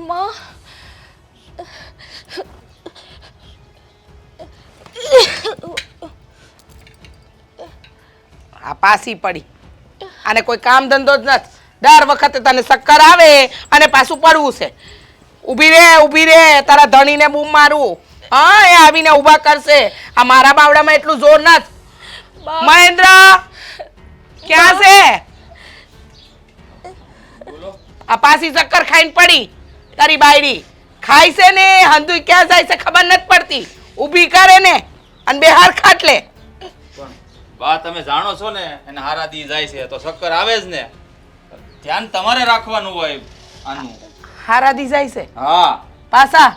માં આ પાસી પડી આને કોઈ કામ ધંધો જ નથી. દર વખતે તને ચક્કર આવે અને પાછું પડવું છે. ઊભી રે તારા ધણીને બૂમ મારું. હા એ આવીને ઊભા કરશે. આ મારા બાવડામાં એટલું જોર નથી. મહેન્દ્ર ક્યાં છે? આ પાછી ચક્કર ખાઈને પડી તારી બાયડી. ખાય છે ને હંધુય ક્યાં જાય છે ખબર નથી પડતી. ઊભી કરે ને અને બે હાર ખાટલે. બા તમે જાણો છો ને એને હારા દી જાય છે તો ચક્કર આવે જ ને. ધ્યાન તમારે રાખવાનું હોય આનું. હારા દી જાય છે હા પાછા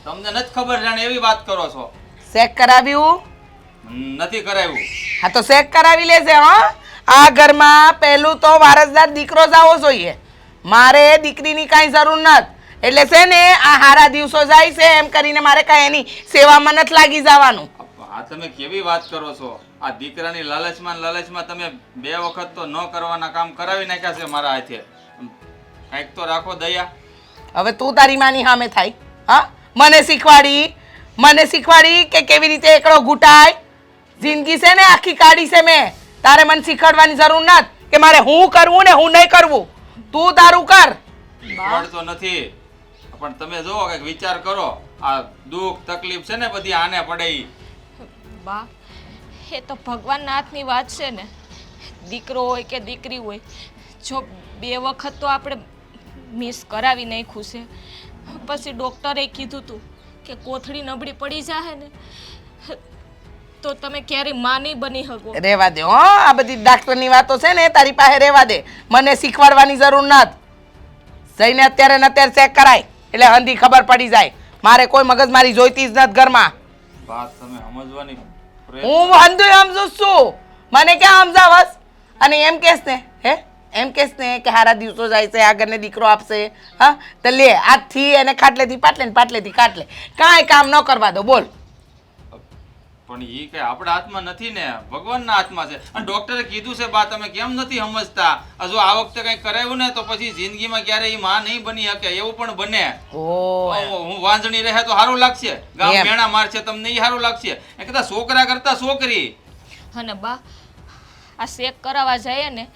તમને નથી ખબર જાણે એવી વાત કરો છો. ચેક કરાવ્યું નથી કરાવ્યું. હા તો ચેક કરાવી લેશે. હા આ ઘરમાં પહેલું તો વારસદાર દીકરો જ આવવો જોઈએ. મારે દીકરીની કાંઈ જરૂર નથી. એટલે છે ને આ હારા દિવસો જાય છે એમ કરીને મારે કાંઈ એની સેવામાં નથી લાગી જવાનું. આ તમે કેવી વાત કરો છો? આ દીકરાની લાલચમાં તમે 2 વખત તો ન કરવાના કામ કરાવી નાખ્યા છે મારા હાથે. કંઈક તો રાખો દયા. હવે તું તારી માની સામે થાય. હા મને શીખવાડી કે કેવી રીતે એકડો ઘૂંટાય. જિંદગી છે ને આખી કાઢી છે મેં. તારે મને શીખવાડવાની જરૂર નથી કે મારે હું કરવું ને હું નહીં કરવું. તું તારું કર. શીખવાડતો નથી પણ તમે જો કંઈક વિચાર કરો. આ દુઃખ તકલીફ છે ને બધી આને પડે ઈ. બા એ તો ભગવાનના હાથની વાત છે ને. દીકરો હોય કે દીકરી હોય, જો 2 વખત તો આપણે મિસ કરાવી નાખ્યું છે. પછી ડૉક્ટરે કીધું હતું કે કોથળી નબળી પડી જાય ને તો તમે ક્યારેય માં નહીં બની શકો. રેવા દે. હો આ બધી ડાક્ટરની વાતો છે ને તારી પાસે રેવા દે. મને શીખવાડવાની જરૂર નથી. જઈને અત્યારે ને અત્યારે ચેક કરાય એટલે હંધી ખબર પડી જાય. મારે કોઈ મગજમારી જોઈતી જ નથી ઘરમાં. વાત તમે સમજવાની હું હંધુય સમજુ છું. મને ક્યાં સમજાવસ? અને એમ કેસ ને એમ કેસ ને કે હારા દિવસો જાય છે આગળને દીકરો આપશે. હા તો લે આજથી એને ખાટલેથી પાટલે ને પાટલેથી કાટલે કાંઈ કામ ન કરવા દો. બોલ પણ ઈ કે આપણા હાથમાં નથી ને, ભગવાનના હાથમાં છે. અને ડોક્ટરે કીધું છે બા તમે કેમ નથી સમજતા? જો આ વખતે કઈ કરાવ્યું ને તો પછી જિંદગીમાં ક્યારે ઈ માં નહીં બની શકે એવું પણ બને. હું વાંજણી રહે તો સારું લાગશે, ગામ મેણા મારશે તમને ઈ સારું લાગશે. એ કદાચ છોકરા કરતા છોકરી. અને બા આ ચેક કરાવવા જઈએ ને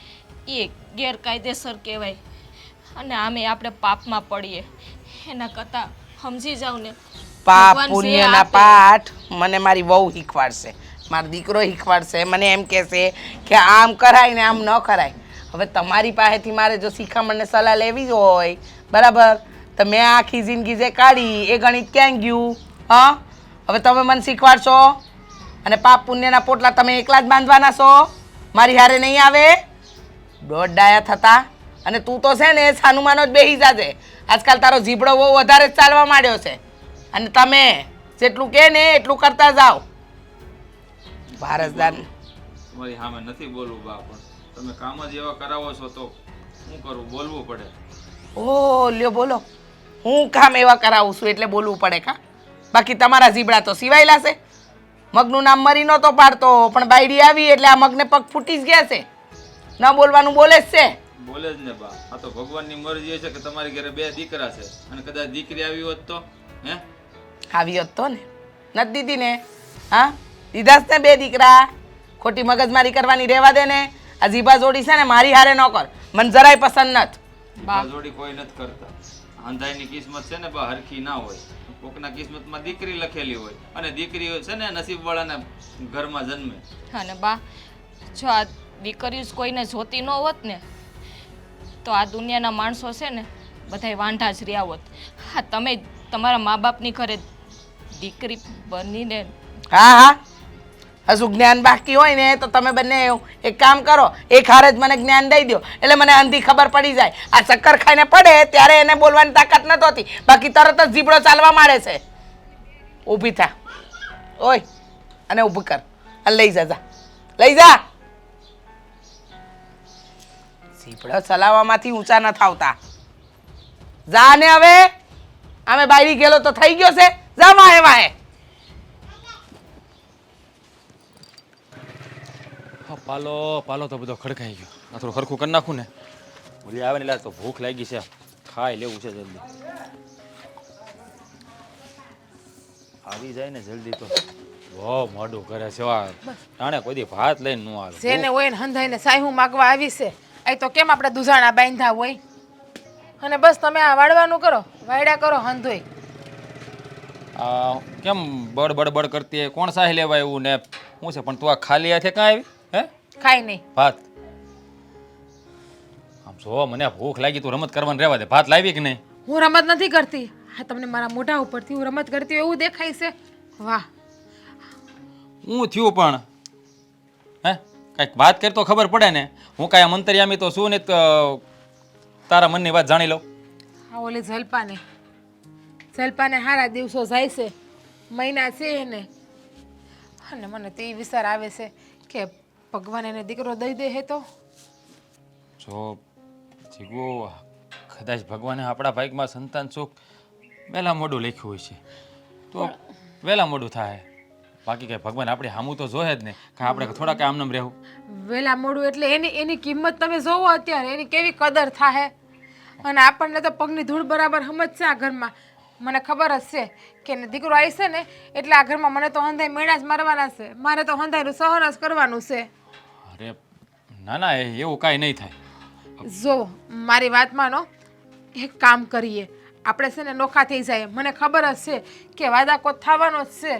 એ ગેરકાયદેસર કહેવાય અને આમે આપણે પાપમાં પડીએ. એના કરતાં સમજી જાવ ને પાપ પુણ્યના પાઠ મને મારી વહુ શીખવાડશે, મારો દીકરો શીખવાડશે. મને એમ કહેશે કે આમ કરાય ને આમ ન કરાય. હવે તમારી પાસેથી મારે જો શિખામણને સલાહ લેવી જ હોય બરાબર તો મેં આખી જિંદગી જે કાઢી એ ગણિત ક્યાં ગયું? હા હવે તમે મને શીખવાડશો અને પાપ પુણ્યના પોટલા તમે એકલા જ બાંધવાના છો? મારી હારે નહીં આવે? દોઢ ડાયા થતા. અને તું તો છે ને છાનુમાનો જ બેસી જાજે. આજકાલ તારો જીબડો બહુ વધારે જ ચાલવા માંડ્યો છે અને તમે જેટલું કહે ને એટલું કરતા જાઓ. વારસદાર તમારી સામે નથી બોલવું બા પણ તમે કામ જ એવા કરાવો છો તો શું કરું? બોલવું પડે. ઓ લ્યો બોલો. હું કામ એવા કરાવું છું એટલે બોલવું પડે કા? બાકી તમારા જીબડા તો સિવાયેલા છે. મગનું નામ મરી નહોતો પાડતો પણ બાયડી આવી એટલે આ મગને પગ ફૂટી જ ગયા છે. ન બોલવાનું બોલે જ છે. બોલે જ ને બા. આ તો ભગવાનની મરજી છે કે તમારી ઘરે 2 દીકરા છે અને કદાચ દીકરી આવી હોત તો આવી હોત તો ને નથી દીધી ને. હા દીધા જ ને 2 દીકરા. ખોટી મગજમારી કરવાની રહેવા દે ને. આ જીભા જોડી છે ને મારી હારે ન કર. મને જરાય પસંદ નથી. બા જોડી કોઈ નથી કરતા. અંધાઈની કિસ્મત છે ને બા હરખી ના હોય. કોકના કિસ્મતમાં દીકરી લખેલી હોય અને દીકરીઓ છે ને નસીબવાળાના ઘરમાં જન્મે. અને બા જો આ દીકરીઓ કોઈને જોતી ન હોત ને તો આ દુનિયાના માણસો છે ને બધાય વાંઢા જ રહ્યા હોત. હા તમે તમારા મા બાપની ઘરે દીકરી બનીને હા હજુ જ્ઞાન બાકી હોય ને તો તમે બંને એક કામ કરો, એક હારે જ મને જ્ઞાન દઈ દો એટલે મને અંધી ખબર પડી જાય. આ ચક્કર ખાઈને પડે ત્યારે એને બોલવાની તાકાત નથી હોતી, બાકી તરત જ જીબડો ચાલવા માંડે છે. ઊભી થા ઓય અને ઊભું કર અને લઈ જા. લઈ જા. જીબડો ચલાવવામાંથી ઊંચા ન થાવતા. જા ને હવે અમે બાયરી ગયેલો તો થઈ ગયો છે. જા વાહે વાહે. પાલો તો બધો ખડકાઈ ગયો. આ થોડું ખરખું કરી નાખું ને ઓલી આવે ને એટલે તો ભૂખ લાગી છે. ખાઈ લેવું છે જલ્દી. આવી જાય ને જલ્દી તો બહુ મોડું કરે છે. જાણે કોઈ દી ભાત લઈને ન આવે. જેને હોય ને હંધાઈને સાહુ માગવા આવી છે. અહીં તો કેમ આપણે દુજાણા બાંધ્યા હોય. અને બસ તમે આ વાળવાનું કરો, વાયડા કરો હંધોય. આ કેમ બડ બડ બડ કરતી હોય? કોણ સાહી લેવા એવું ને શું છે? પણ તું આ ખાલી હાથે કાં આવી? હે ખાઈ નહીં. ભાત આમ જો મને ભૂખ લાગી, તું રમત કરવાનું રહેવા દે. ભાત લાવી કે નહીં? હું રમત નથી કરતી. હા, તમને મારા મોઢા ઉપરથી હું રમત કરતી હોય એવું દેખાય છે. વાહ, હું થયું પણ હે કાંઈક વાત કરી તો ખબર પડે ને. હું કાંઈ આ મંતરિયામી તો શું ને તારા મનની વાત જાણી લઉં. હા, ઓલી જલપાને હારા દિવસો જાય છે, મહિના છે એને. અને મને તો એ વિચાર આવે છે કે ભગવાન એને દીકરો દઈ દે હે તો. જો જીગો કદાચ ભગવાને આપણા ભાગમાં સંતાન સુખ વહેલા મોડું લખ્યું હોય છે તો વહેલા મોડું થાય. બાકી કાંઈ ભગવાન આપણે સામું તો જોહે જ ને. કાં આપણે થોડા કાંઈ આમનામ રહેવું? વહેલા મોડું એટલે એની કિંમત તમે જોવો અત્યારે, એની કેવી કદર થાય. અને આપણને તો પગની ધૂળ બરાબર સમજ છે આ ઘરમાં. મને ખબર જ છે કે એને દીકરો આવી છે ને એટલે આ ઘરમાં મને તો હંધાઈ મેળા જ મારવાના છે. મારે તો હંધાઈનું સહન જ કરવાનું છે. અરે ના ના, એવું કાંઈ નહીં થાય. જો મારી વાત માનો, એક કામ કરીએ આપણે છે ને નોખા થઈ જાય. મને ખબર જ છે કે વાદાકોત થવાનો જ છે.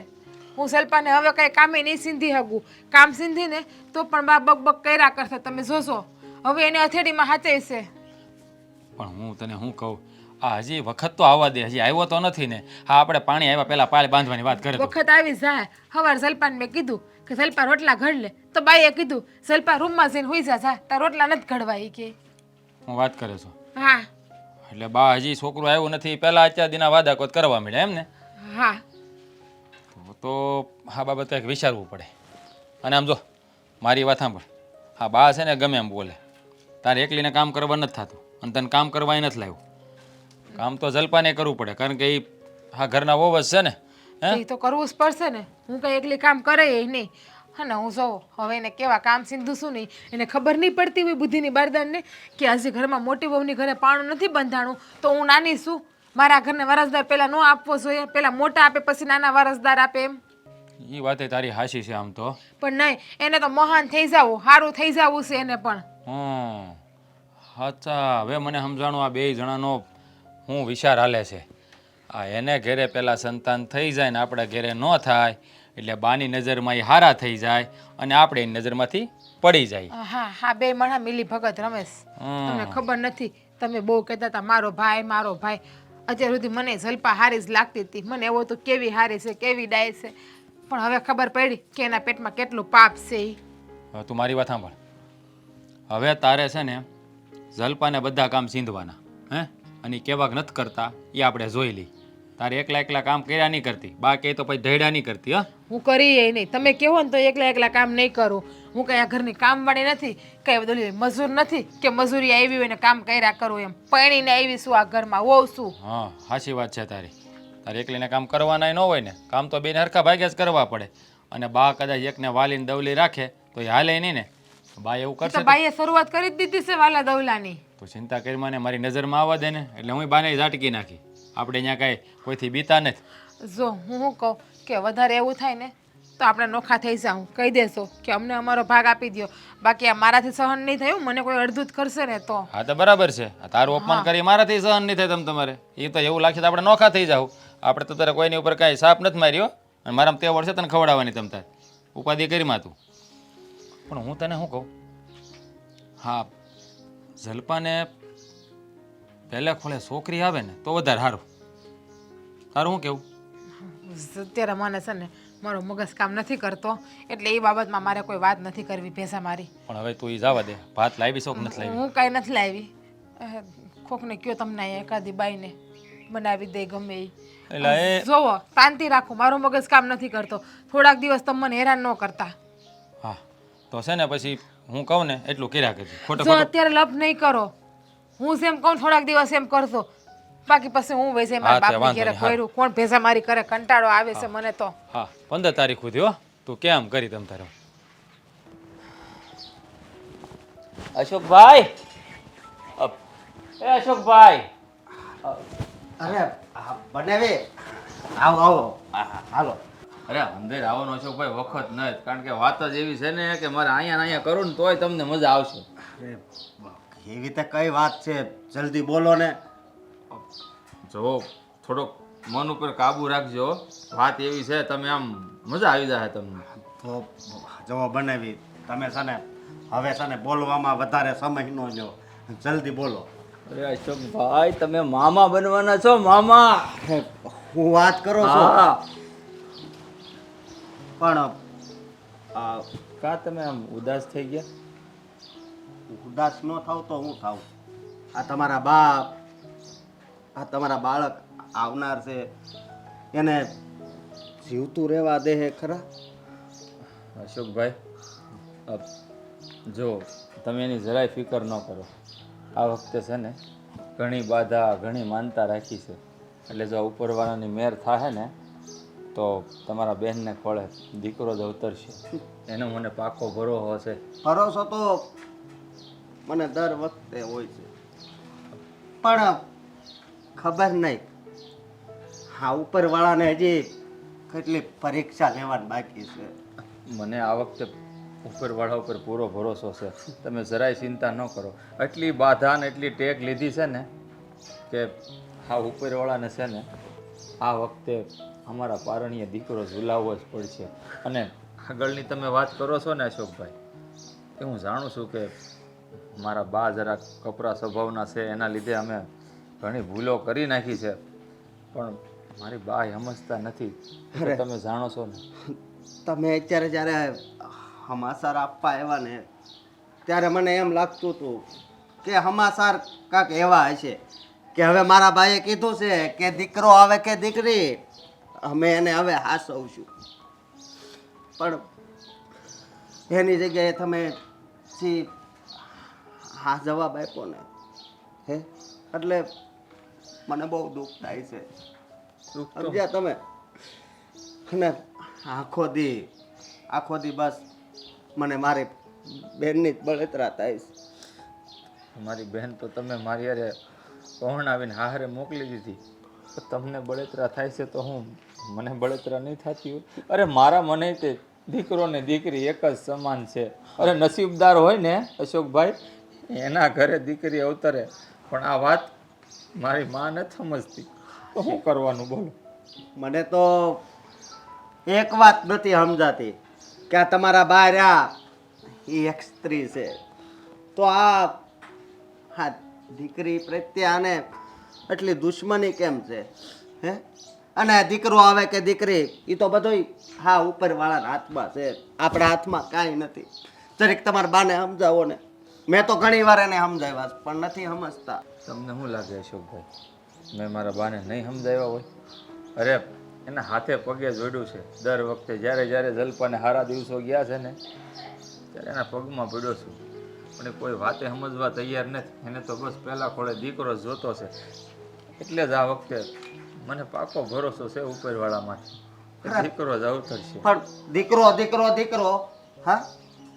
હું સલ્પાને હવે કંઈ કામે નહીં સીંધી શકું. કામ સીંધીને તો પણ બા બક કર્યા કરશે. તમે જોશો હવે એને હથેળીમાં હાચે છે. પણ હું તને શું કહું, આ હજી વખત તો આવવા દે. હજી આવ્યો તો નથી ને. હા, આપણે પાણી આવ્યા પહેલા પાળ બાંધવાની વાત કરે. વખત આવી જાય. સવાર સલ્પાને મેં કીધું કે સલ્પા રોટલા ઘડ લે તો બાઈએ કીધું સલ્પા રૂમમાં જઈને હુઈ જા, તાર રોટલા નથી ઘડવા. એ કે હું વાત કરે છો? હા. એટલે બા હજી છોકરું આવ્યું નથી પહેલા અત્યાર દિના વાદાકોત કરવા મળ્યા એમ ને? હા. તો આ બાબત કંઈક વિચારવું પડે. અને આમ જો મારી વાત સાંભળ, હા બા છે ને ગમે એમ બોલે, તારે એકલીને કામ કરવા નથી થતું અને તને કામ કરવા નથી લાવ્યું. કામ તો જલપાને કરવું પડે કારણ કે એ હા ઘરના વહુ જ છે ને. એ તો કરવું જ પડશે ને. હું કઈ એકલી કામ કરે નહીં. અને હું જો હવે એને કેવા કામ સિંધુ શું નહીં, એને ખબર નહીં પડતી હોય બુદ્ધિની બારદાનને કે હજી ઘરમાં મોટી વહુની ઘરે પાણું નથી બંધાણું તો હું નાની છું. મારા ઘરને વારસદાર પહેલા ન આપવો જોઈએ. પહેલા મોટા આપે પછી નાના વારસદાર આપે એમ. એ વાતે તારી હાશી છે આમ તો. પણ નહીં, એને તો મહાન થઈ જવું, સારું થઈ જવું છે એને પણ. અચ્છા, હવે મને સમજાણું આ બે જણાનો હું વિચાર હાલે છે. આ એને ઘેરે પહેલાં સંતાન થઈ જાય ને આપણા ઘેરે ન થાય એટલે બાની નજરમાં એ હારા થઈ જાય અને આપણે એની નજરમાંથી પડી જાય. હા હા, બે મણા મિલી ભગત રમેશ. તમને ખબર નથી, તમે બહુ કહેતા હતા મારો ભાઈ મારો ભાઈ. અત્યાર સુધી મને જલપા હારી જ લાગતી હતી. મને એવો તો કેવી હારી છે, કેવી ડાય છે. પણ હવે ખબર પડી કે એના પેટમાં કેટલું પાપ છે. હવે તું મારી વાત સાંભળ. હવે તારે છે ને જલપાને બધા કામ સીંધવાના હે, અને કેવાક નથી કરતા એ આપણે જોઈ લઈ. તારે એકલા એકલા કામ કર્યા નહીં કરતી, બા કહે તો પછી ઢેડા નહીં કરતી. હા, હું કરી એ નહીં. તમે કહો ને તો એકલા એકલા કામ નહીં કરું. હું કઈ આ ઘરની કામવાળી નથી, કઈ બધું મજૂર નથી કે મજૂરી આવી હોય ને કામ કર્યા કરું એમ. પરણીને આવી છું આ ઘરમાં, હોઉં છું. હા, સાચી વાત છે તારી. તારે એકલીને કામ કરવાના ન હોય ને, કામ તો બેને હરખા ભાગ્યા જ કરવા પડે. અને બા કદાચ એકને વાલીને દવલી રાખે તો એ હાલે નહીં ને. બા એવું કરશે તો બાઈએ શરૂઆત કરી જ દીધી છે વાલા દવલાની. તો ચિંતા કરી મને મારી નજરમાં આવવા દે ને, એટલે હું બાને ઝાટકી નાખી. આપણે અહીંયા કાંઈ કોઈથી બીતા નથી. જો હું શું કહું કે વધારે એવું થાય ને તો આપણે નોખા થઈ જાઉં. કહી દેશો કે અમને અમારો ભાગ આપી દો. બાકી આ મારાથી સહન નહીં થયું, મને કોઈ અડધું જ કરશે ને તો. હા તો બરાબર છે. તારું અપમાન કરી મારાથી સહન નહીં થાય તમારે. એ તો એવું લાગશે તો આપણે નોખા થઈ જાવ. આપણે તો તારે કોઈની ઉપર કાંઈ સાપ નથી માર્યો અને મારામાં તે વર્ષે તને ખવડાવવાની તમ તાર ઉપાધિ કરીમાં તું. પણ હું તને શું કહું, હા જલપાને પહેલે ખોળે છોકરી આવે ને તો વધારે સારું. તારું શું કેવું? અત્યારે મને છે ને મારો મગજ કામ નથી કરતો એટલે એ બાબતમાં મારે કોઈ વાત નથી કરવી ભેસા મારી. પણ હવે તું એ જવા દે. ભાત લાવી શોખ નથી લાવી? હું કાંઈ નથી લાવી. કોકને કયો તમને એકાદી બાઈને બનાવી દે ગમે એ. એટલે જોવો શાંતિ રાખો, મારો મગજ કામ નથી કરતો. થોડાક દિવસ તમે મને હેરાન ન કરતા. હા તો છે ને પછી હું કહું ને એટલું કર્યા કરજો. ખોટો જો અત્યારે લપ નહીં કરો. હું જેમ કહું થોડાક દિવસ એમ કરશો, બાકી પછી હું વૈસે મારા બાપની ઘરે કોયરું કોણ ભેસા મારી કરે. કંટાળો આવે છે મને તો. હા 15 તારીખ સુધી હો. તું કેમ કરી તમ તારે? અશોકભાઈ, એ અશોકભાઈ, અરે બનાવે આવો આવો હાલો. અરે અંદર આવવાનો છો ભાઈ વખત નથી, કારણ કે વાત જ એવી છે ને કે મારે અહીંયા ને અહીંયા કરું ને તોય તમને મજા આવશે. અરે એવી રીતે કઈ વાત છે, જલ્દી બોલો ને. જો થોડોક મન ઉપર કાબુ રાખજો, વાત એવી છે તમે આમ મજા આવી જાય તમને. તો જવો બનાવી તમે છે ને હવે છે ને બોલવામાં વધારે સમય ન લો, જલ્દી બોલો. અરે અશોકભાઈ તમે મામા બનવાના છો, મામા. હું વાત કરું છું હા. પણ કા તમે આમ ઉદાસ થઈ ગયા? ઉદાસ ન થાવ તો હું થાવ. આ તમારા બાપ, આ તમારા બાળક આવનાર છે, એને જીવતું રહેવા દે હે ખરા? અશોકભાઈ જો તમે એની જરાય ફિકર ન કરો. આ વખતે છે ને ઘણી બાધા ઘણી માનતા રાખી છે, એટલે જો ઉપરવાળાની મેર થાય ને તો તમારા બહેનને ખોળે દીકરો જ અવતરશે, એનો મને પાકો ભરોસો છે. ભરોસો તો મને દર વખતે હોય છે, પણ ખબર નહીં હા ઉપરવાળાને હજી કેટલી પરીક્ષા લેવાની બાકી છે. મને આ વખતે ઉપરવાળા ઉપર પૂરો ભરોસો છે, તમે જરાય ચિંતા ન કરો. એટલી બાધા ને એટલી ટેક લીધી છે ને કે આ ઉપરવાળાને છે ને આ વખતે અમારા પારણીય દીકરો ઝુલાવવો જ પડશે. અને આગળની તમે વાત કરો છો ને અશોકભાઈ, એ હું જાણું છું કે મારા બા જરા કપરા સ્વભાવના છે, એના લીધે અમે ઘણી ભૂલો કરી નાખી છે, પણ મારી બા સમજતા નથી. એટલે તમે જાણો છો ને. તમે અત્યારે જ્યારે હમાસાર આપવા આવ્યા ને ત્યારે મને એમ લાગતું હતું કે હમાસાર કાંક એવા હશે કે હવે મારા ભાઈએ કીધું છે કે દીકરો આવે કે દીકરી અમે એને હવે હાસવશું, પણ એની જગ્યાએ તમે હા જવાબ આપ્યો ને હે, એટલે મને બહુ દુઃખ થાય છે. સમજ્યા તમે? અને આખો દી બસ મને મારી બહેનની જ બળતરા થાય છે. મારી બહેન તો તમે મારી હારે પહોંચાવીને હારે મોકલી દીધી, તો તમને બળતરા થાય છે તો હું મને બળતરા નહીં થતી હોય? અરે મારા મને તે દીકરો ને દીકરી એક જ સમાન છે. અરે નસીબદાર હોય ને અશોકભાઈ, એના ઘરે દીકરી અવતરે. પણ આ વાત મારી માં નથી સમજતી, તો શું કરવાનું બોલો? મને તો એક વાત નથી સમજાતી કે આ તમારા બા રહ્યા એ એક સ્ત્રી છે, તો આ દીકરી પ્રત્યે આને એટલી દુશ્મની કેમ છે હે? અને દીકરો આવે કે દીકરી એ તો બધું હા ઉપરવાળાના હાથમાં છે, આપણા હાથમાં કાંઈ નથી. જરીક તમારા બાને સમજાવો ને. મેં તો ઘણી વાર એને સમજાવ્યા છે, પણ નથી સમજતા. તમને શું લાગે અશોકભાઈ, મેં મારા બાને નહીં સમજાવ્યા હોય? અરે એના હાથે પગે જોડ્યું છે. દર વખતે જ્યારે જ્યારે જલપાને સારા દિવસો ગયા છે ને ત્યારે એના પગમાં પડ્યો છું, પણ એ કોઈ વાતે સમજવા તૈયાર નથી. એને તો બસ પહેલાં ખોળે દીકરો જ જોતો છે. એટલે જ આ વખતે મને પાકો ભરોસો છે ઉપરવાળામાંથી, દીકરો જ અવતરશે. પણ દીકરો દીકરો દીકરો હા,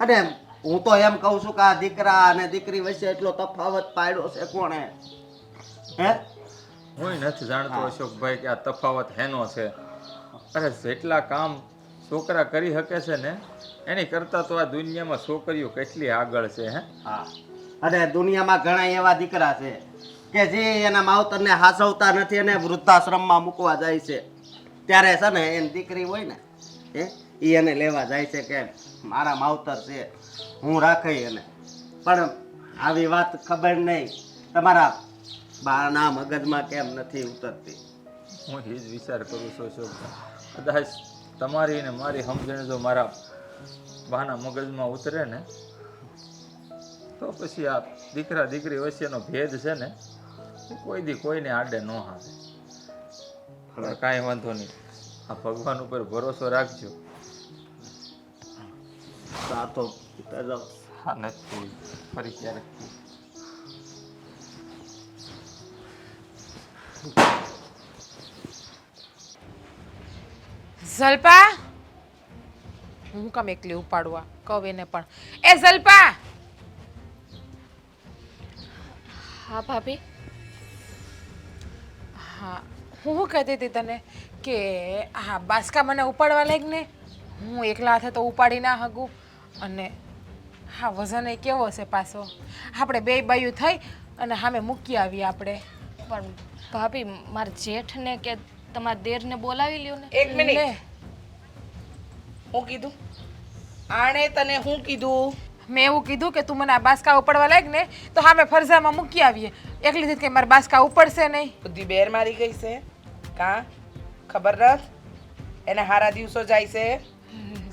અને હું તો એમ કહું છું કે આ દીકરા અને દીકરી વચ્ચે એટલો તફાવત પાડ્યો છે કોણે હે? હું નથી જાણતો અશોકભાઈ કે આ તફાવત હેનો છે. અરે જેટલા કામ છોકરા કરી શકે છે ને એની કરતાં તો આ દુનિયામાં છોકરીઓ કેટલી આગળ છે. હે હા, અને દુનિયામાં ઘણા એવા દીકરા છે કે જે એના માવતરને હાસવતા નથી અને વૃદ્ધાશ્રમમાં મૂકવા જાય છે. ત્યારે છે ને એની દીકરી હોય ને એ એને લેવા જાય છે કે મારા માવતર છે, હું રાખી એને. પણ આવી વાત ખબર નહીં તમારા બાના મગજમાં કેમ નથી ઉતરતી? હું એ જ વિચાર કરું છું અશોકભાઈ, કદાચ તમારી ને મારી સમજણ જો મારા બાના મગજમાં ઉતરે ને તો પછી આ દીકરા દીકરી વચ્ચેનો ભેદ છે ને કોઈ દી કોઈને આડે ન આવે. હવે કાંઈ વાંધો નહીં, આ ભગવાન ઉપર ભરોસો રાખજો. આ તો હા નથી ફરી ક્યારેક. ઝલ્પા, હું કામ એકલી ઉપાડવા કહું એને પણ. એ ઝલ્પા! હા ભાભી. હા હું શું કહેતી હતી તને કે હા બાસકા મને ઉપાડવા લાગ ને હું એકલા હાથે તો ઉપાડી ના શકું અને હા વજન એ કેવો છે પાછો આપણે બે બાયું થઈ અને સામે મૂકી આવીએ આપણે પણ ભાભી મારા જેઠને કે તમારા દેરને બોલાવી લ્યો ને એક મિનિટ લે, હું કીધું આણે તને હું કીધું મેં એવું કીધું કે તું મને આ બાસકા ઉપાડવા લાગ ને તો સામે ફરજામાં મૂકી આવીએ એકલી રીતે કે મારા બાસકા ઉપડશે નહીં બુદ્ધિ બેર મારી ગઈ છે કાં ખબર નથી એને હારા દિવસો જાય છે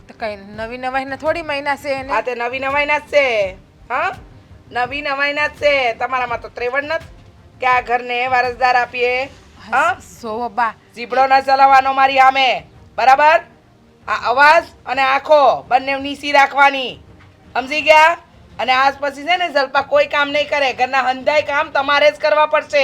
તો કઈ નવી નવાઈને થોડી મહિના છે એને આ તે નવી નવાઈના જ છે હા નવી નવાઈના જ છે તમારામાં તો ત્રેવડ નથી કે આ ઘરને વારસદાર આપીએ હા સો બા જીબડો ન ચલાવવાનો મારી સામે બરાબર આ અવાજ અને આંખો બંને નીસી રાખવાની સમજી ગયા અને આજ પછી છે ને જલપા કોઈ કામ નહીં કરે ઘરના હંધાઈ કામ તમારે જ કરવા પડશે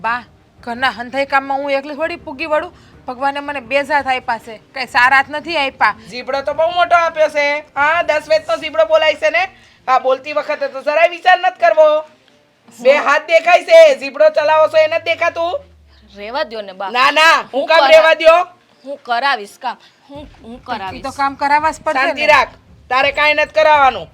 બા ઘરના હંધાઈ કામમાં હું એકલી થોડી પૂગી વળું ભગવાને મને બે જાત આપ્યા છે કઈ સારા જ નથી આપ્યા જીબડો તો બહુ મોટો આપ્યો છે હા 10 વેતનો જીબડો બોલાય છે ને આ બોલતી વખતે તો જરાય વિચાર નથી કરવો બે હાથ દેખાય છે જીબડો ચલાવો છો એ નથી દેખાતું રેવા દ્યો ને બા ના ના હું કામ કરા- રહેવા દ્યો હું કરાવીશ કામ હું ઈ કરાવીશ તો કામ કરાવવા જ પડશે શાંતિ ને. રાખ તારે કાંઈ નથી કરાવવાનું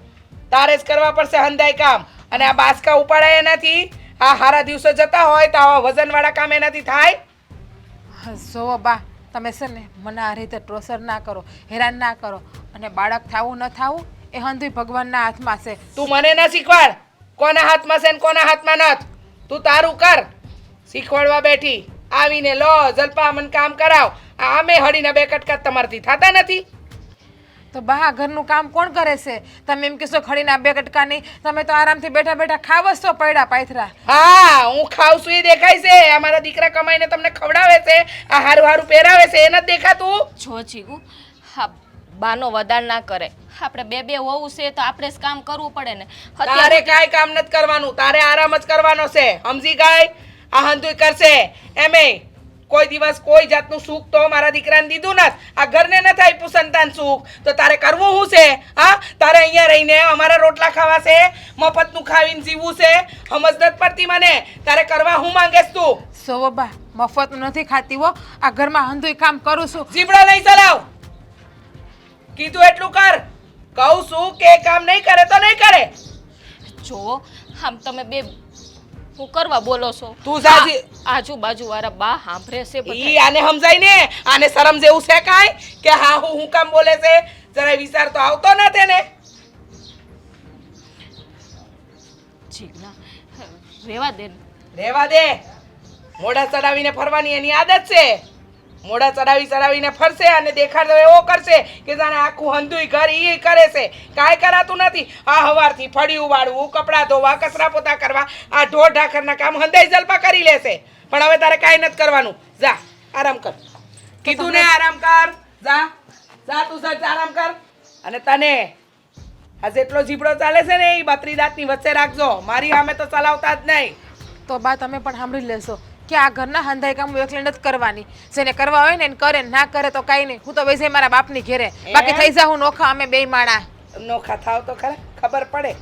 તારે જ કરવા પડશે હંધાઈ કામ અને આ બાસકા ઉપાડાય એનાથી આ હારા દિવસો જતા હોય તો આવા વજનવાળા કામ એનાથી થાય જોવો બા તમે છે ને મને આ રીતે ટોર્ચર ના કરો હેરાન ના કરો અને બાળક થાવું ન થાવું એ હંધુય ભગવાનના હાથમાં છે તું મને ના શીખવાડ કોના હાથમાં છે ને કોના હાથમાં નથી તું તારું કર શીખવાડવા બેઠી આવીને લો જલપા મને કામ કરાવ આ અમે હળીના બે કટકા તમારથી થતા નથી તો બા ઘરનું કામ કોણ કરે છે તમે એમ કહેશો ખડીના બે કટકા નહીં તમે તો આરામથી બેઠા બેઠા ખાવસ તો પડ્યા પાથરા હા હું ખાવ છું એ દેખાય છે અમારા દીકરા કમાઈને તમને ખવડાવે છે આ હારું હારું પહેરાવે છે એ નથી દેખાતું જો જીગુ હા બાનો વદાળ ના કરે આપણે બે બે હોવું છે તો આપણે જ કામ કરવું પડે ને તારે કાંઈ કામ નથી કરવાનું તારે આરામ જ કરવાનો છે સમજી ગઈ આ હંધુય કરશે એમે કોઈ દિવસ કોઈ જાતનું સુખ તો મારા દીકરાને દીધું નથી આ ઘરને નથી આપ્યું સંતાન સુખ તો તારે કરવું શું છે હા તારે અહીંયા રહીને અમારા રોટલા ખાવા છે મફતનું ખાવીને જીવવું છે સમજ નથી પડતી મને તારે કરવા હું માંગેસ તું સોવો બા મફત નથી ખાતી હો આ ઘરમાં હંધુય કામ કરું છું જીબડો નહીં ચલાવ કીધું એટલું કર કહું છું કે કામ નહીં કરે તો નહીં કરે જો આમ તમે બે હું કરવા બોલો છો તું સાજી આજુબાજુ વાળા બા સાંભળે છે બધા. ઈ આને સમજાય ને આને શરમ જેવું છે કાંઈ કે હા હું કામ બોલે છે જરાય વિચાર તો આવતો ન તેને જીગના રેવા દે ને. રહેવા દે મોઢા ચડાવીને ફરવાની એની આદત છે મોઢા ચડાવીને ફરશે અને દેખાડો એવો કરશે કે જાણે આખું હંધુય ઘર ઈ કરે છે કાંઈ કરાતું નથી આ હવારથી ફળિયું વાળવું કપડાં ધોવા કચરા પોતા કરવા આ ઢોર ઢાખરના કામ હંધાઈ જલપા કરી લેશે પણ હવે તારે કાંઈ નથી કરવાનું જા આરામ કર કીધું ને આરામ કર જા જા તું સજ આરામ કર અને તને આ જેટલો જીબડો ચાલે છે ને એ બત્રી દાંતની વચ્ચે રાખજો મારી સામે તો ચલાવતા જ નહીં તો બા તમે પણ સાંભળી લેશો કે આ ઘરના હંધાઈ કામ હું એકલી નથી કરવાની જેને કરવા હોય ને એને કરે ને ના કરે તો કાંઈ નહીં હું તો વૈસે મારા બાપની ઘેરે બાકી થઈ જાઉં નોખા અમે બે માણા નોખા થાવ તો ખરા ખબર પડે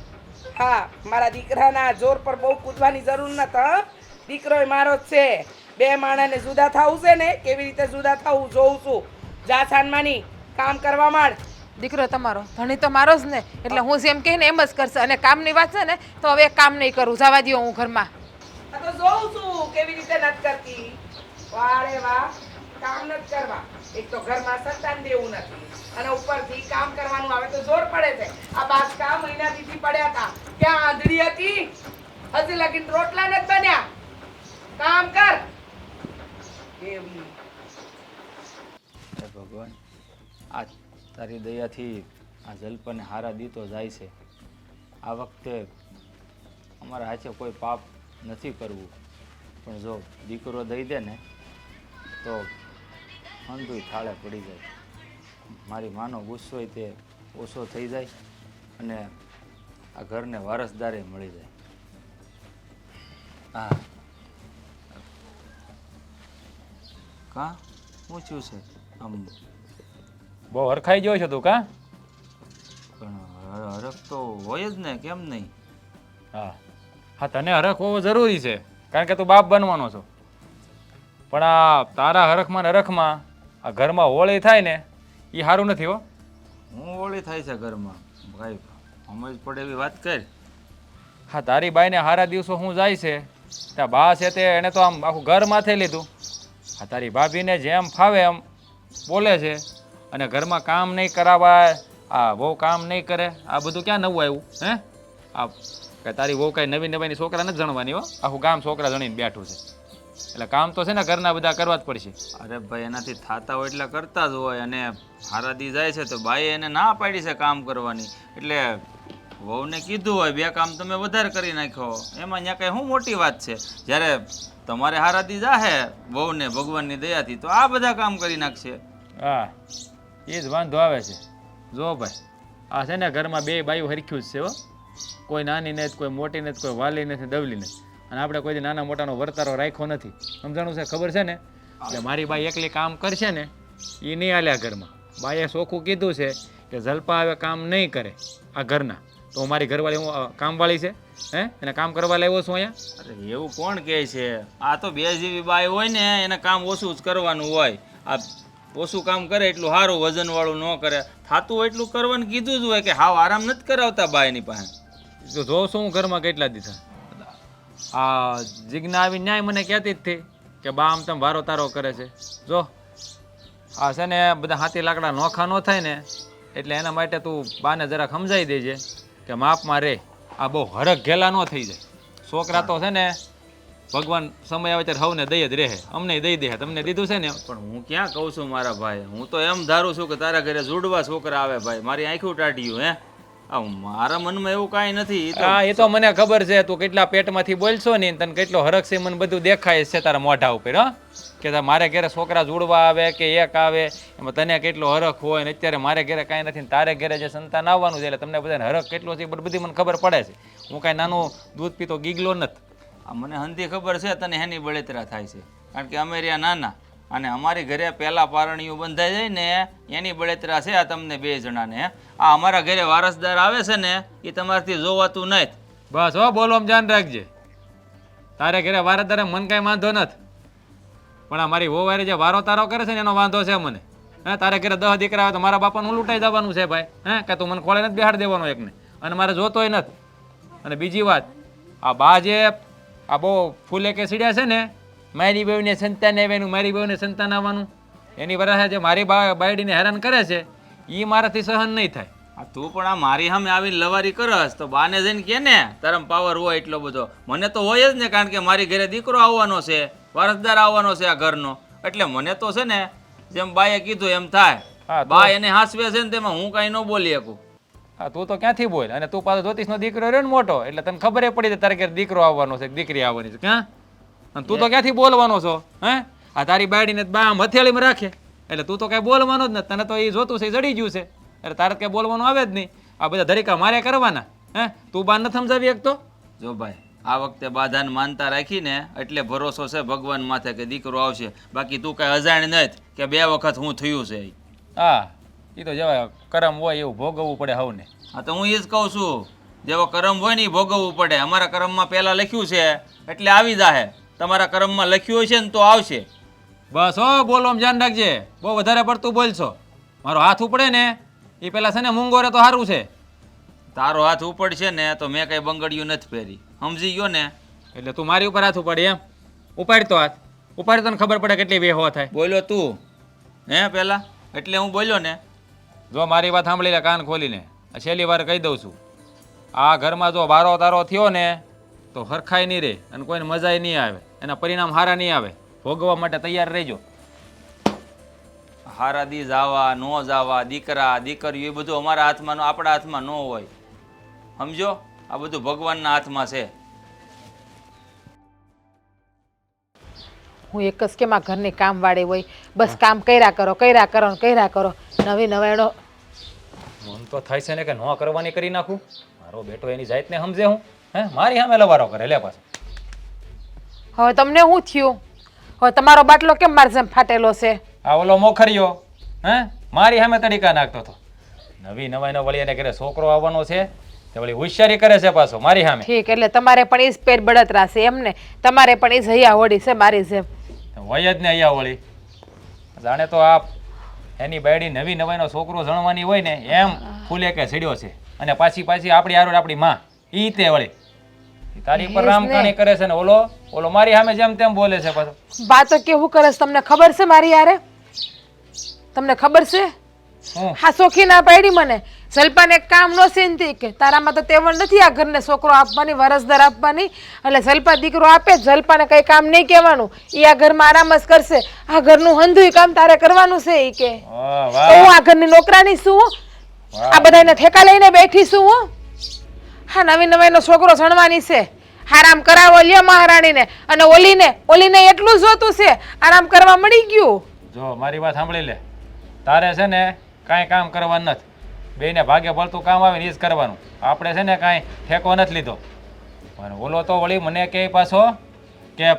હા મારા દીકરાના જોર પર બહુ કૂદવાની જરૂર નથી હં? દીકરો મારો જ છે બે માણાને જુદા થવું છે ને કેવી રીતે જુદા થવું જોઉં છું જા સાનમાની કામ કરવા માંડ દીકરો તમારો ધણી તો મારો જ ને એટલે હું જેમ કહે ને એમ જ કરશે અને કામની વાત છે ને તો હવે એક કામ નહીં કરું જવા દ્યો હું ઘરમાં આ તો જોઉં છું કેવી રીતે નથી કરતી વાહ રે વાહ કામ નથી કરવા એક તો ઘરમાં સંતાન દેવું નથી અને ઉપરથી કામ કરવાનું આવે તો જોર પડે છે આ બાસકા મહિનાથી પડ્યા હતા ક્યાં આંધળી હતી હજી લગીન રોટલા નથી બન્યા કામ કર એવી હે ભગવાન આ તારી દયાથી આ જલપને હારા દીતો જાય છે આ વખતે અમારા હાથે કોઈ પાપ નથી કરવું પણ જો દીકરો દઈ દે ને તો હંધુય થાળે પડી જાય મારી માનો ગુસ્સો તે ઓછો થઈ જાય અને આ ઘરને વારસદારે મળી જાય હા કા શું થયું છે આમ બહુ હરખાઈ ગયો છે તું કા પણ હરખ તો હોય જ ને કેમ નહીં હા હા તને હરખ હોવો જરૂરી છે કારણ કે તું બાપ બનવાનો છો પણ આ તારા હરખમાં ને હરખમાં આ ઘરમાં હોળી થાય ને એ સારું નથી હો. હું હોળી થાય છે ઘરમાં ભાઈ, સમજ પડે એવી વાત કર. હા તારી બાઈને હારા દિવસો હું જાય છે ત્યાં બા છે તે એને તો આમ આખું ઘર માથે લીધું. આ તારી ભાભીને જેમ ફાવે એમ બોલે છે અને ઘરમાં કામ નહીં કરાવાય, આ બહુ કામ નહીં કરે, આ બધું ક્યાં નવું આવ્યું હે? આ કે તારી બહુ કાંઈ નવી નવીની છોકરા નથી જણવાની હો, આખું ગામ છોકરા જણીને બેઠું છે. એટલે કામ તો છે ને ઘરના બધા કરવા જ પડશે. અરે ભાઈ, એનાથી થાતા હોય એટલે કરતા જ હોય. અને હારાદી જાય છે તો ભાઈએ એને ના પાડી છે કામ કરવાની, એટલે વહુને કીધું હોય બે કામ તમે વધારે કરી નાખ્યો, એમાં અહીંયા કંઈ શું મોટી વાત છે? જ્યારે તમારે હારાદી જાહે વહુને ભગવાનની દયાથી તો આ બધા કામ કરી નાખશે. હા એ જ વાંધો આવે છે. જો ભાઈ આ છે ને ઘરમાં બે બાયું હરખ્યું જ છે હો, કોઈ નાની નથી, કોઈ મોટી નથી, કોઈ વાલી નથી, દવલી નથી. અને આપણે કોઈ નાના મોટાનો વર્તારો રાખ્યો નથી, સમજાણું છે? ખબર છે ને? એટલે મારી બાઈ એકલી કામ કરશે ને એ નહીં હાલ્યા ઘરમાં. બાઈએ ચોખ્ખું કીધું છે કે જલપા હવે કામ નહીં કરે આ ઘરના, તો મારી ઘરવાળી હું કામવાળી છે હે, એને કામ કરવા લાવ્યો છું અહીંયા? અરે એવું કોણ કહે છે? આ તો બે જેવી બાઈ હોય ને એને કામ ઓછું જ કરવાનું હોય. આ ઓછું કામ કરે એટલું સારું, વજનવાળું ન કરે, થાતું હોય એટલું કરવાનું કીધું જ હોય. કે હાવ આરામ નથી કરાવતા બાઈની પાસે. તો જોઉં છું હું ઘરમાં કેટલા દીધા. આ જીજ્ઞા આવી ન્યાય મને કહેતી જ હતી કે બા આમ તેમ વારો તારો કરે છે. જો આ છે ને બધા હાથી લાકડા નોખા ન થાય ને, એટલે એના માટે તું બાને જરાક સમજાવી દેજે કે માપમાં રહે. આ બહુ હરખ ઘેલા ન થઈ જાય. છોકરા તો છે ને ભગવાન સમય આવે ત્યારે હવને દઈ જ રહે, અમને દઈ દે, તમને દીધું છે ને. પણ હું ક્યાં કહું છું મારા ભાઈ, હું તો એમ ધારું છું કે તારા ઘરે જોડવા છોકરા આવે ભાઈ. મારી આંખું ટાઢ્યું હે, આ મારા મનમાં એવું કાંઈ નથી. હા એ તો મને ખબર છે, તું કેટલા પેટમાંથી બોલશો ને તને કેટલો હરખ છે મને બધું દેખાય છે તારા મોઢા ઉપર. હા કે મારે ઘરે છોકરા જોડવા આવે કે એક આવે એમાં તને કેટલો હરખ હોય ને અત્યારે મારે ઘરે કાંઈ નથી ને તારે ઘરે જે સંતાન આવવાનું છે એટલે તમને બધાને હરખ કેટલો છે બધી મને ખબર પડે છે. હું કાંઈ નાનું દૂધ પીતો ગીગલો નથી. આ મને હંધી ખબર છે તને એની બળેતરા થાય છે, કારણ કે અમે રહ્યા નાના અને અમારી ઘરે પહેલા પારણીયું બંધાઈ જાય ને એની બળેતરા છે આ તમને બે જણાને. આ અમારા ઘરે વારસદાર આવે છે ને એ તમારાથી જોવાતું નહીં. બસ હો બોલો ધ્યાન રાખજે. તારે ઘરે વારસદારે મને કાંઈ વાંધો નથી, પણ આ મારી વહુ જે વારો તારો કરે છે ને એનો વાંધો છે મને. હે તારે ઘરે 10 દીકરા આવે તો મારા બાપાનું લૂંટાઈ જવાનું છે ભાઈ. હે કે તું મને ખોળે નથી બેહાડ દેવાનો એકને, અને મારે જોતોય નથી. અને બીજી વાત, આ બા જે આ બહુ ફૂલે કે સીડ્યા છે ને મારી બહુને સંતાન આવવાનું, મારી બહુને સંતાન આવવાનું, એની વરાહે જે મારી બાયડીને હેરાન કરે છે એ મારાથી સહન નહીં થાય. આ તું પણ આ મારી સામે આવીને લવારી કરસ તો બાને જઈને કે ને તારામ પાવર હોય એટલો બધો. મને તો હોય જ ને, કારણ કે મારી ઘરે દીકરો આવવાનો છે, વારસદાર આવવાનો છે આ ઘરનો, એટલે મને તો છે ને જેમ બાએ કીધું એમ થાય. બા એને હાસવે છે ને તેમાં હું કાંઈ ન બોલી શકું. હા તું તો ક્યાંથી બોલ, અને તું પાછો જ્યોતિષનો દીકરો રહ્યો ને મોટો, એટલે તને ખબર પડી છે તારે ઘરે દીકરો આવવાનો છે દીકરી આવવાની છે. ક્યાં અને તું તો ક્યાંથી બોલવાનો છો? હે આ તારી બાયડીને બા આમ હથેળીમાં રાખે એટલે તું તો કાંઈ બોલવાનો જ નથી. તને તો એ જોતું છે જડી ગયું છે એટલે તારે કંઈ બોલવાનું આવે જ નહીં. આ બધા ધરીકા મારે કરવાના. હે તું બા નથી સમજાવી એક તો? જો ભાઈ આ વખતે બાધાને માનતા રાખીને એટલે ભરોસો છે ભગવાન માથે કે દીકરો આવશે. બાકી તું કાંઈ અજાણ નથી કે 2 વખત હું થયું છે. હા એ તો જવાય, કરમ હોય એવું ભોગવવું પડે હવને. હા તો હું એ જ કહું છું, જેવો કરમ હોય ને એ ભોગવવું પડે. અમારા કરમમાં પહેલાં લખ્યું છે એટલે આવી જાહે, તમારા કરમમાં લખ્યું હોય છે ને તો આવશે. બસ હો બોલો ધ્યાન રાખજે, બહુ વધારે પડતું બોલશો. મારો હાથ ઉપડે ને એ પેલા છે ને મૂંગો રે તો સારું છે. તારો હાથ ઉપડશે ને તો મેં કઈ બંગડીયું નથી પહેરી, સમજી ગયો ને? એટલે તું મારી ઉપર હાથ ઉપાડી એમ? ઉપાડ તો હાથ, ઉપાડ તને ખબર પડે કેટલી વેહો થાય. બોલ્યો તું હે પહેલા એટલે હું બોલ્યો ને. જો મારી વાત સાંભળી લે કાન ખોલીને, છેલ્લી વાર કહી દઉં છું, આ ઘરમાં જો વારો તારો થયો ને તો હરખાઈ નહીં રહે અને કોઈને મજાય નહીં આવે, એના પરિણામ સારા નહીં આવે. ભોગવવા માટે તૈયાર રહેજો. હારા દી જાવા ન જાવા, દીકરા દીકરીઓ એ બધું અમારા હાથમાં આપણા હાથમાં ન હોય, સમજો? આ બધું ભગવાનના હાથમાં છે. હું એક જ કેમ આ ઘરની કામવાળી હોય, બસ કામ કર્યા કરો ને કર્યા કરો. નવી નવાઈનો મન તો થાય છે ને કે ન કરવાની કરી નાખું. મારો બેટો એની જાતને સમજે હું? હે મારી સામે લવારો કરે લે પાછો. હવે તમને શું થયું? હવે તમારો બાટલો કેમ મારી જેમ ફાટેલો છે? આ ઓલો મોખરિયો હે મારી સામે તડીકા નાખતો હતો. નવી નવાઈનો વળી એને ઘરે છોકરો આવવાનો છે તે વળી હોશિયારી કરે છે પાછો મારી સામે. ઠીક, એટલે તમારે પણ એ જ પેટ બળતરા છે એમ ને? તમારે પણ એ જ હૈયા હોડી છે મારી જેમ? હોય જ ને અહીંયા વળી જાણે તો આ એની બાયડી નવી નવાઈનો છોકરો જણવાની હોય ને એમ ફૂલે કે સીડ્યો છે અને પાછી આપણી આરોડ આપણી માં ઈ તે વળી ઈ તારી પર રામકાણી કરે છે ને ઓલો મારી સામે જેમ તેમ બોલે છે પાછો. વાતો કેવું કરે છે તમને ખબર છે મારી યારે? તમને ખબર છે? હા સોખી ના પાડી મને. જલ્પાને એક કામ નો સેનતી કે તારામાં તો તેવડ નથી આ ઘરને છોકરો આપવાની વારસદાર આપવાની એટલે જલ્પા દીકરો આપે જલ્પાને કઈ કામ નહીં કહેવાનું એ આ ઘરમાં આરામ જ કરશે આ ઘરનું હંધુય કામ તારે કરવાનું છે એ કે હું આ ઘરની નોકરાની છું આ બધાને ઠેકા લઈને બેઠી છું હું હા નવી નવાઈનો છોકરો જણવાની છે આરામ કરાવો લ્યો મહારાણીને અને ઓલીને એટલું જોતું છે આરામ કરવા મળી ગયું. જો મારી વાત સાંભળી લે તારે છે ને કાંઈ કામ કરવાનું નથી બેને ભાગે પડતું કામ આવે ને એ જ કરવાનું આપણે છે ને કાંઈ ઠેકો નથી લીધો પણ ઓલો તો વળી મને કહે પાછો કે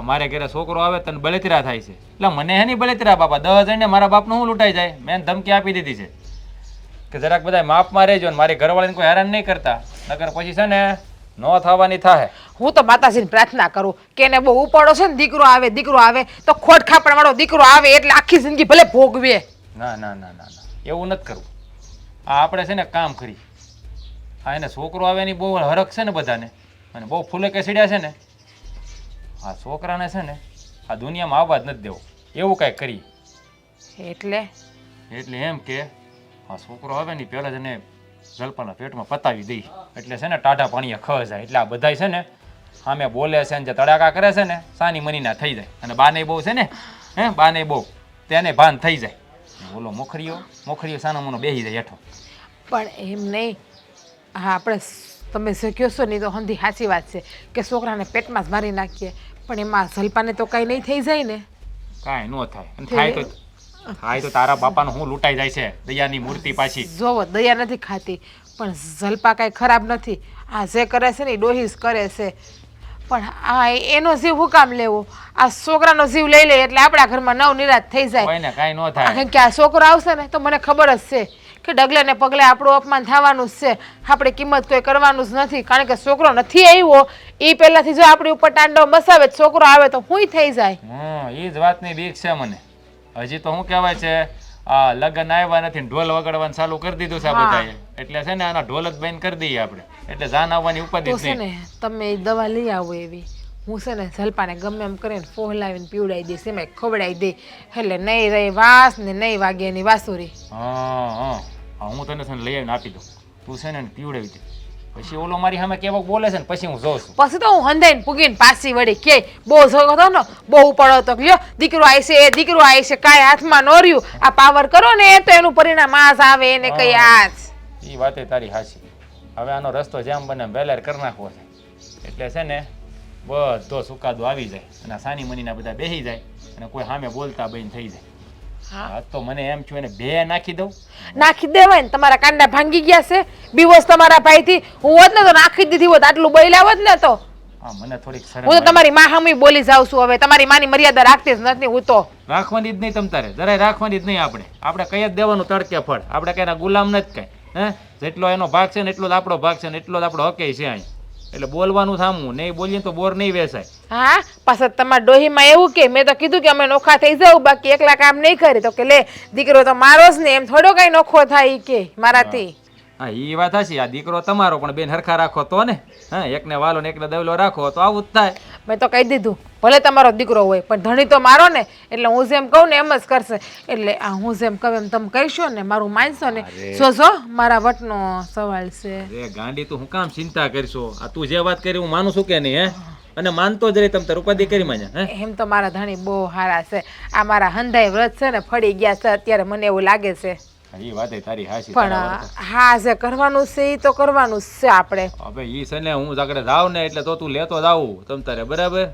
મારે ઘરે છોકરો આવે તને બળતરા થાય છે એટલે મને હે નહીં બળતરા બાપા 10 જણને મારા બાપનું હું લૂંટાઈ જાય મેં ધમકી આપી દીધી છે કે જરાક બધા માપમાં રહેજો ને મારી ઘરવાળીને કોઈ હેરાન નહીં કરતા નકર પછી છે ને નો થવાની થાય. હું તો માતાજીને પ્રાર્થના કરું કે એને બહુ ઉપાડો છે ને દીકરો આવે તો ખોટ ખાપણ વાળો દીકરો આવે એટલે આખી જિંદગી ભલે ભોગવે. ના ના ના ના એવું નથી કરવું. આ આપણે છે ને કામ કરી આ એને છોકરો આવે એની બહુ હરખ છે ને બધાને અને બહુ ફૂલે કે સીડ્યા છે ને આ છોકરાને છે ને આ દુનિયામાં આવવા જ નથી દેવો એવું કાંઈક કરીએ. એટલે એમ કે આ છોકરો આવે ને પહેલાં જ એને જલપાના પેટમાં પતાવી દઈ એટલે છે ને ટાઢા પાણીએ ખ જાય એટલે આ બધાય છે ને સામે બોલે છે ને જે તડાકા કરે છે ને સાની મનીના થઈ જાય અને બાને બહુ છે ને બાને બહુ તેને ભાન થઈ જાય બોલો મોખરીઓ સાનો મનો બેસી જાય હેઠો. પણ એમ નહીં હા આપણે તમે જે કહો છો નહીં તો હંધી સાચી વાત છે કે છોકરાને પેટમાં જ મારી નાખીએ પણ એમાં જલપાને તો કાંઈ નહીં થઈ જાય ને કાંઈ ન થાય અને થાય તો તારા બાપાનું હું લૂંટાઈ જાય છે દયાની મૂર્તિ પાછી. જોવો દયા નથી ખાતી પણ જલપા કાંઈ ખરાબ નથી આ જે કરે છે ને એ ડોહીસ કરે છે પણ આ એનો જીવ હું કામ લેવો આ છોકરાનો જીવ લઈ લે એટલે આપણા ઘરમાં નવ નિરાશ થઈ જાય કોઈને કાંઈ ન થાય કે આ છોકરો આવશે ને તો મને ખબર જ છે કે ડગલે ને પગલે આપણું અપમાન થવાનું જ છે આપણે કિંમત કોઈ કરવાનું જ નથી કારણ કે છોકરો નથી આવ્યો એ પહેલાથી જો આપણી ઉપર તાંડવ મસાવે છોકરો આવે તો હુંય થઈ જાય. એ જ વાતની બીક છે મને. હજી તો શું કહેવાય છે આ લગ્ન આવ્યા નથી ઢોલ વગાડવાનું ચાલુ કરી દીધું છે બધાએ એટલે છે ને આના ઢોલ જ બંધ કરી દઈએ આપણે એટલે જાન આવવાની ઉપાધિ છે ને તમે દવા લઈ આવો એવી હું છે ને જલપાને ગમે એમ કરીને ફોહલાવીને પીવડાવી દઈશ એમાં ખવડાવી દઈ એટલે નહીં રહી વાસ ને નહીં વાગે એની વાસુરી. હા હું તને છે ને લઈ આવીને આપી દઉં તું છે ને પીવડાવી દે પછી ઓલો મારી સામે કેવો બોલે છે ને પછી હું જોઉં છું પછી તો હું હંધાઈને પૂગીને પાછી વળી કે બહુ જોયો હતો ને બહુ ઉપાડો તો લ્યો દીકરો આવી છે કાંઈ હાથમાં નો રહ્યું આ પાવર કરો ને તો એનું પરિણામ આજ આવે એને કઈ આજ. એ વાતે તારી હાચી. હવે આનો રસ્તો જેમ બને વેલેર કરી નાખવો છે એટલે છે ને બધો સુકાદો આવી જાય અને સાની મનીના બધા બેસી જાય અને કોઈ સામે બોલતા બંધ થઈ જાય. હા તો મને એમ છું એને બે નાખી દઉં. નાખી દેવાય ને તમારા કાંડા ભાંગી ગયા છે બીવોસ તમારા ભાઈથી હું હોત ને તો નાખી દીધી હોત આટલું બૈલાવત ને તો. હા મને થોડીક શરમ હું તો તમારી માં સામે બોલી જાઉં છું હવે તમારી માની મર્યાદા રાખતી જ નથી હું તો. રાખવાની જ નહીં તમ તારે જરાય રાખવાની જ નહીં આપણે કઈ જ દેવાનું તડકે ફળ આપણે કઈના ગુલામ નથી કઈ જેટલો એનો ભાગ છે ને એટલો જ આપણો ભાગ છે ને એટલો જ આપણો હકે છે અહીં એટલે બોલવાનું થામવું નહીં બોલીએ તો બોર નહીં વેસાય. હા પાછા તમારા ડોહીમાં એવું કે મેં તો કીધું કે અમે નોખા થઈ જાવ બાકી એકલા કામ નહીં કરી તો કે લે દીકરો તો મારો જ ને એમ થોડો કઈ નોખો થાય કે મારાથી. હા એ વાત હશે આ દીકરો તમારો પણ બેન હરખા રાખો તો ને એકને વાલો ને એકને દવલો રાખો તો આવું જ થાય. મેં તો કહી દીધું ભલે તમારો દીકરો હોય પણ ધણી તો મારો ને એટલે હું જેમ કહું ને એમ જ કરશે એટલે આ હું જેમ કહું એમ તમે કહીશો ને મારું માનશો ને જો મારા વટનો સવાલ છે. અરે ગાંડી તું હું કામ ચિંતા કરશો આ તું જે વાત કરી હું માનું છું કે નહીં અને માનતો જ રહી તમે તાર ઉપાધિ કરી માન્યા એમ તો મારા ધણી બહુ સારા છે આ મારા હંધાઈ વ્રત છે ને ફળી ગયા છે અત્યારે મને એવું લાગે છે. એ વાત તારી હાચી પણ હા જે કરવાનું છે એ તો કરવાનું જ છે આપણે. હવે ઈ છે ને હું આગળ જાવ ને એટલે તો તું લેતો જ આવું તમ તારે બરાબર.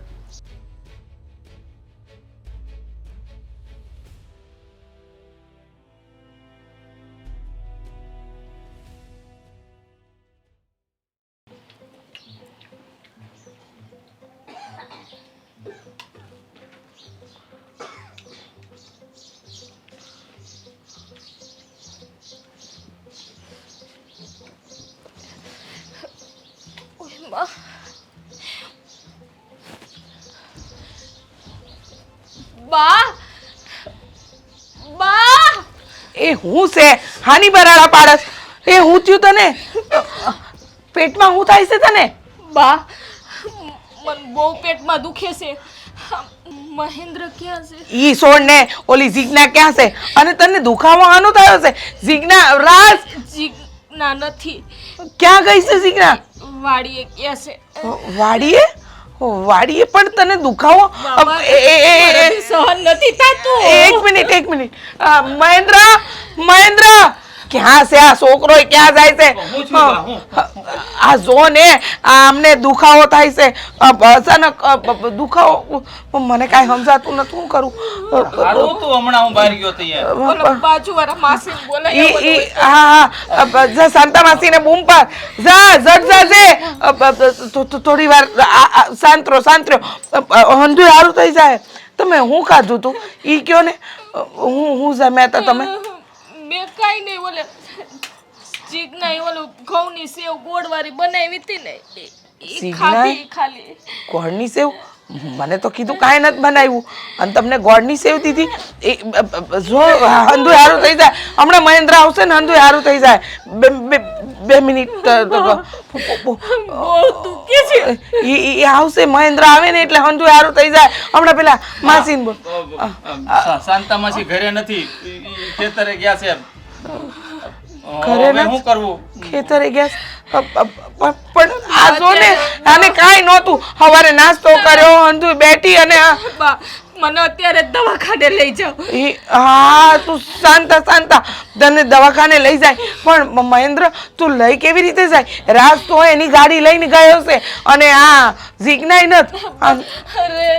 બા બા એ હું છે હાની બરાડા પાડસ એ હું થયું તને પેટમાં હું થાય છે તને બા મન બહુ પેટમાં દુખે છે મહેન્દ્ર ક્યાં છે ઈ છોડ ને ઓલી જીજ્ઞા ક્યાં છે અને તને દુખાવો આનો થયો છે જીજ્ઞા રાજ જીજ્ઞા નથી ક્યાં ગઈ છે જીજ્ઞા વાડીએ ક્યાં છે વાડીએ વાડીએ પણ તને દુખાવો બાબા, મારાથી સહન નથી થતું એક મિનિટ મહેન્દ્ર મહેન્દ્ર ક્યાં છે આ છોકરો ક્યાં જાય છે હું છું બા, હું. આ જો ને આમને દુખાવો થાય છે અચાનક દુખાવો મને કાંઈ સમજાતું નથી શું કરું હારું હતું હમણાં હું બહાર ગયો તો યાર. ઓલો બાજુવાળા માસી બોલાય જા શાંતા માસીને બૂમ પાડ જા ઝટ જા જે થોડી વાર શાંત રહો હંધુય સારું થઈ જાય તમે હું ખાધું તું ઈ કયો ને હું જમ્યા હતા તમે મેં કાઈ નહીં ઓલે જીજ્ઞા ઓલું ઘઉંની સેવ ગોળવાળી બનાવી હતી ને એ જીજ્ઞા? ખાધી ખાલી ગોળની સેવ મને તો કીધું કાંઈ નથી બનાવ્યું અને તમને ગોળની સેવ દીધી એ જો હંધુય સારું થઈ જાય હમણાં મહેન્દ્ર આવશે ને હંધુય સારું થઈ જાય બે મિનિટ બહુ દુખે છે ઈ આવશે મહેન્દ્ર આવે ને એટલે હંધુય સારું થઈ જાય હમણાં પેલા માસીને બોલ શાંતા માસી ઘરે નથી ખેતરે ગયા છે ઘરે હવે નથી? શું કરવું ખેતરે ગયા પણ આ જો ને આને કાંઈ નહોતું સવારે નાસ્તો કર્યો હંધુય બેઠી અને બા મને અત્યારે જ દવાખાને લઈ જાઓ હા તું શાંતા તને દવાખાને લઈ જાય પણ મહેન્દ્ર તું લઈ કેવી રીતે જાય રાજ તો એની ગાડી લઈને ગયો છે અને આ જીજ્ઞાય નથી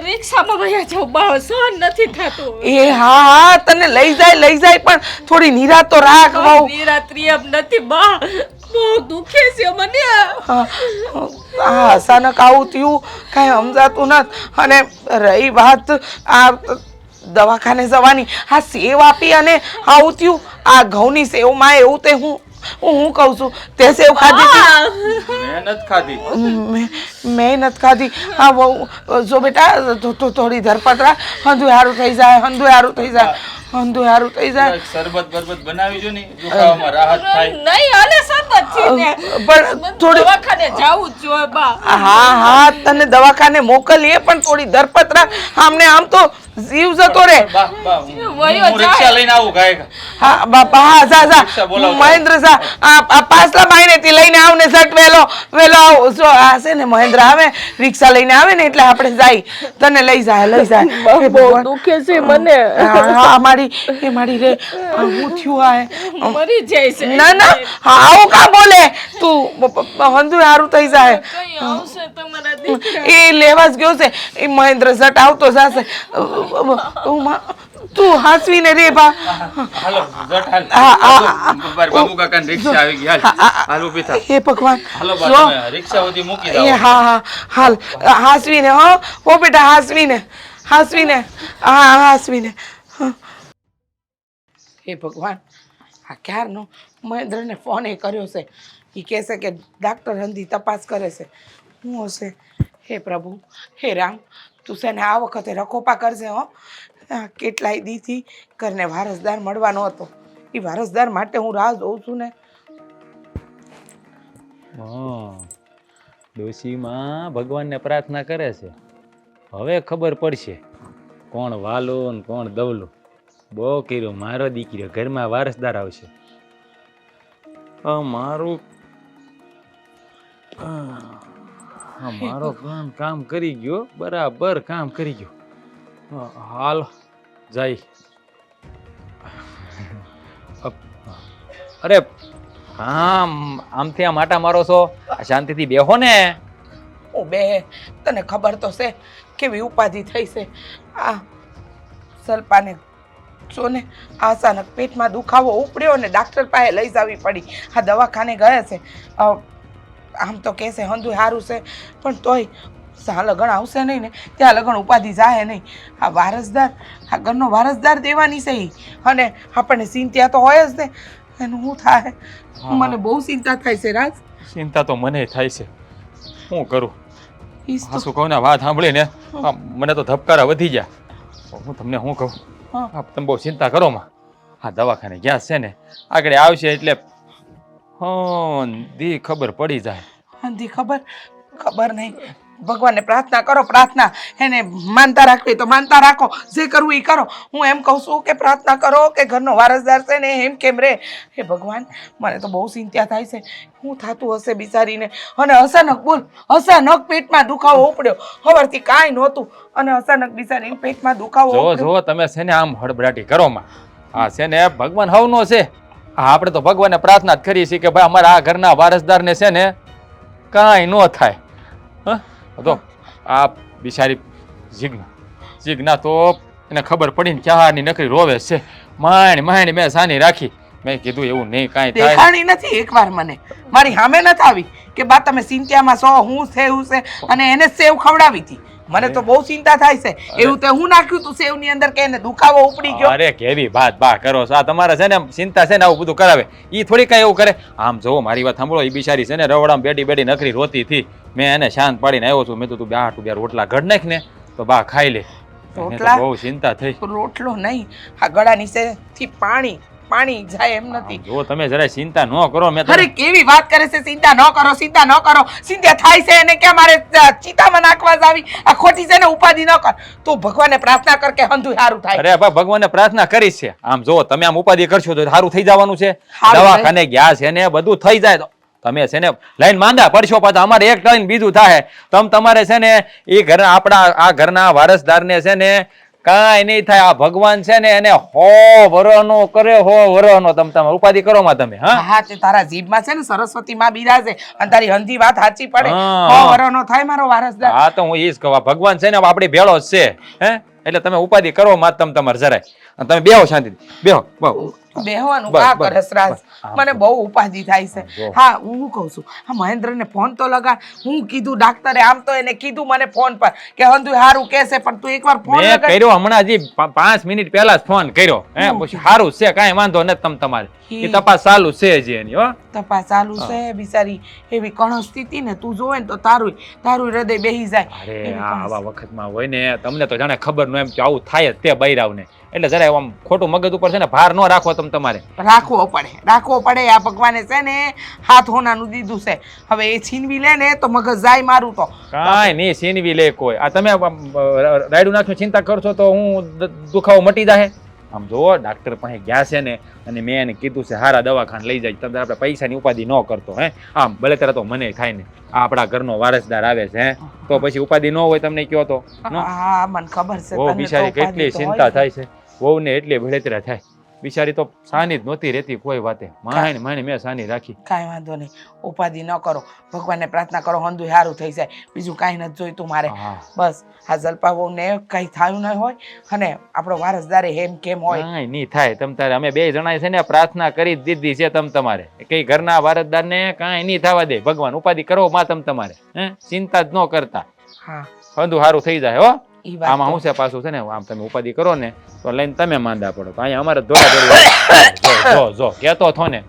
રિક્ષામાં વયા જાઓ બા સહન નથી થતું એ હા તને લઈ જાય પણ થોડી નિરાત તો રાખ બહુ નિરાત્રી એમ નથી બા બહુ દુખે છે મને આ અચાનક આવું થયું કાંઈ સમજાતું નથી અને રહી વાત આ દવાખાને જવાની આ સેવ આપી અને આવું થયું આ ઘઉંની સેવમાં એવું તે હું કહું છું તે સેવ ખાધી હતી મહેનત ખાધી મેં નથી ખાધી હા બહુ જો બેટા થોડી ધરપત રાખ હંધુય સારું થઈ જાય શરબત બરબત બનાવી જો ને દુખાવામાં રાહત થાય નહીં હાલે સરબત છે ને પણ થોડી દવાખાને જાવું જ જોઈએ બા હા તને દવાખાને મોકલીએ પણ થોડી ધરપત રાખ આમને આમ તો જીવ જતો રે બા બા વયો હું રિક્ષા લઈને આવું ગાય હા બાપા હા જા રિક્ષા બોલાવજો. મહેન્દ્ર જા આ પાછલા ભાઈને થી લઈને આવ ને ઝટ વેલો આવ જો આ છે ને મહેન્દ્ર આવે રિક્ષા લઈને આવે ને એટલે આપણે જાય તને લઈ જાય હે ભગવાન. દુખે છે મને હા મારી રે હું થયું આ મરી જાય છે ના આવું કા બોલે તું હંધુય સારું થઈ જાય કઈ આવશે તમારા દીકરા એ લેવા જ ગયો છે એ મહેન્દ્ર ઝટ આવતો જશે તું હાસવીને રે બા હાલો જટ હાલ બાબુ કાકા રિક્ષા આવી ગઈ હાલ ઊભી થા હે ભગવાન હાલો બા જો તમે રિક્ષા સુધી મૂકી એ દો હા હાલ હાસવીને ઓ બેટા હાસવીને હાસવીને હે ભગવાન આ ક્યારનો મહેન્દ્રને ફોન એ કર્યો છે એ કહે છે કે ડાક્ટર હંધી તપાસ કરે છે શું હશે હે પ્રભુ હે રામ તું છે ને આ વખતે રખોપા કરજે કેટલાય દીથી ઘરને વારસદાર મળવાનો હતો એ વારસદાર માટે હું રાહ જોઉં છું ને ડોશીમાં ભગવાનને પ્રાર્થના કરે છે હવે ખબર પડશે કોણ વાલું ને કોણ દવલું બહુ કર્યું મારો દીકરો ઘરમાં વારસદાર આવશે મારું મારો કામ કરી ગયો બરાબર કામ કરી ગયો હાલ જાય અરે હા આમથી આમ આટા મારો છો શાંતિથી બેહો ને હું બે તને ખબર તો છે કેવી ઉપાધિ થઈ છે આ સલ્પાને જો ને અચાનક પેટમાં દુખાવો ઉપડ્યો ને ડાક્ટર પાસે લઈ જવી પડી આ દવાખાને ગયા છે આમ તો કહેશે હંધુય સારું છે પણ તોય જ્યાં લગન આવશે નહીં ને ત્યાં લગન ઉપાધિ જાય નહીં આ વારસદાર આ ઘરનો વારસદાર દેવાની છે ઈ. અને આપણને ચિંતા તો હોય જ ને એનું શું થાય મને બહુ ચિંતા થાય છે રાજ ચિંતા તો મને થાય છે શું કરું ઈજ તો શું કહું ને વાત સાંભળીને મને તો ધબકારા વધી ગયા હું તમને શું કહું હા. હા તમે બહુ ચિંતા કરો માં. હા દવાખાને ગયા છે ને આગળ આવશે એટલે દી ખબર પડી જાય. હંધી ખબર નહીં. ભગવાનને પ્રાર્થના કરો, પ્રાર્થના. એને માનતા રાખવી તો માનતા રાખો, જે કરવું એ કરો. હું એમ કહું છું કે પ્રાર્થના કરો કે ઘરનો વારસદાર છે ને એમ કેમ રે. હે ભગવાન, મને તો બહુ ચિંતા થાય છે. શું થતું હશે બિચારીને. અને અચાનક પેટમાં દુખાવો ઉપડ્યો. સવારથી કાંઈ નહોતું અને અચાનક બિચારીને પેટમાં દુખાવો જો ઉપડ્યો. જો તમે છે ને આમ હડબડાટી કરો માં. હા છે ને ભગવાન હવનો છે. હા આપણે તો ભગવાનને પ્રાર્થના જ કરીએ છીએ કે ભાઈ અમારા આ ઘરના વારસદારને છે ને કાંઈ ન થાય. હા તો આ બિચારી જીજ્ઞા તો એને ખબર પડીને ક્યાંની નકરી રોવે છે. માંડ મેં સાની રાખી. મેં કીધું એવું નહીં કાંઈ થાય. દેખાણી નથી એકવાર મને. મારી સામે નથી આવી કે બા તમે ચિંતામાં છો, હું છે અને એને સેવ ખવડાવી હતી. મને તો બહુ ચિંતા થાય છે. એવું તે હું નાખ્યું તું સેવ ની અંદર કે એને દુખાવો ઉપડી ગયો. અરે કેવી વાત બા કરો છો. આ તમારે છે ને ચિંતા છે ને આવું બધું કરાવે. ઈ થોડી કાંઈ એવું કરે. આમ જોવો મારી વાત સાંભળો. ઈ બિચારી છે ને રવડામાં બેડી નકરી રોતી હતી. મેં એને શાંત પાડીને આવ્યો છું. મેં તો તું બે રોટલા ઘડ નાખ ને તો બા ખાઈ લે. એને તો બહુ ચિંતા થઈ. રોટલો નહીં, આ ગળા નીચેથી પાણી જાય એમ નથી. જો તમે જરા ચિંતા ન કરો. મેં અરે કેવી વાત કરે છે, ચિંતા ન કરો. ચિંતા થાય છે એને ક્યાં મારે ચિતામાં નાખવા જ આવી. આ ખોટી છે ને ઉપાધિ ન કર. તું ભગવાનને પ્રાર્થના કર કે હંધુય સારું થાય. અરે બા ભગવાનને પ્રાર્થના કરી છે. આમ જો તમે આમ ઉપાધિ કરશો તો સારું થઈ જવાનું છે. સારું દવાખાને ગયા છે ને બધું થઈ જાય તો તમે છે ને લઈને માંદા પડશો પાછા. અમારે એક લઈને બીજું થાય. તમારે છે ને એ ઘર આપણા આ ઘરના વારસદારને છે ને કાંઈ નહીં થાય. આ ભગવાન છે ને એને 100 વરહનો કરે 100 વરહનો. તમે ઉપાધિ કરો માં તમે. હા તે તારા જીભમાં છે ને સરસ્વતી માં બિરાજે અને તારી હંધી વાત સાચી પડે. હા. વરનો થાય મારો વારસદાર. હા તો હું એ જ કહું. ભગવાન છે ને આપણી ભેળો જ છે. હે એટલે તમે ઉપાધિ કરો માં તમારે જરાય. તમે બેહો શાંતિથી બેહો. બેહવાનું બસ, કા બસ, કરસ રાજ. બસ. મને બહુ ઉપાધિ થાય છે. જો. હા હું કહું છું, હા મહેન્દ્રને ફોન તો લગાડ. હું કીધું ડાક્ટરે આમ તો એને કીધું મને ફોન પર કે હંધુય સારું કહેશે, પણ તું એકવાર ફોન મેં લગાડ. કર્યો હમણાં હજી 5 મિનિટ પહેલા જ ફોન કર્યો. હે પછી સારું છે કાંઈ વાંધો નથી. તમારે એ તપાસ ચાલુ છે હજી એની. હો તપાસ ચાલુ છે. બિચારી એવી કણસ સ્થિતિ ને તું જોવે ને તો તારું હૃદય બેહી જાય. અરે એવી આ કણસ. આવા વખતમાં હોય ને તમને તો જાણે ખબર ન એમ કે આવું થાય જ તે બૈરાવને. એટલે જરા આમ ખોટું મગજ ઉપર છે ને ભાર ન રાખવો તમારે. રાખવો પડે. આ ભગવાને છે ને હાથ હોનાનું દીધું છે. હવે એ છીનવી લે ને તો મગજ જાય મારું તો. કાંઈ નહીં સીનવી લે કોઈ. આ તમે રાયડું નાખ્યું ચિંતા કરશો તો હું દુખાવો મટી જાય. આમ જુઓ ડાક્ટર પાસે ગયા છે ને અને મેં એને કીધું છે હારા દવાખાને લઈ જાય. તમે આપણે પૈસાની ઉપાધિ ન કરતો. હે આમ ભલે ત્યારે તો મને થાય ને આ આપણા ઘરનો વારસદાર આવે છે. હે તો પછી ઉપાધિ ન હોય તમને કયો તો. હા મને ખબર છે. ઓ તને તો બિચારી ઉપાધિ કેટલી તો ચિંતા હોય. થાય છે. વહુ ને એટલી ભળેતરા થાય. બિચારી તો સાની જ નહોતી રહેતી કોઈ વાતે. માને મેં સાની રાખી. કાંઈ વાંધો નહીં. ઉપાધિ ન કરો. ભગવાનને પ્રાર્થના કરો હંધુય સારું થઈ જાય. બીજું કાંઈ નથી જોઈતું મારે. હા. બસ આ જલપાબોને કંઈ થયું ન હોય અને આપણો વારસદારે હેમ કેમ હોય. કાંઈ નહીં થાય. તારે અમે 2 જણાએ છે ને પ્રાર્થના કરી જ દીધી છે. તમારે કઈ ઘરના વારસદારને કાંઈ નહીં થવા દે ભગવાન. ઉપાધિ કરો માં તમારે. હે ચિંતા જ ન કરતા. હા બધું સારું થઈ જાય. હો ઈ વાત આમાં તો. હું છે પાછું છે ને આમ તમે ઉપાધિ કરો ને તો લઈને તમે માંદા પડો. તો અહીંયા અમારે દોડા જો કેતો થો ને.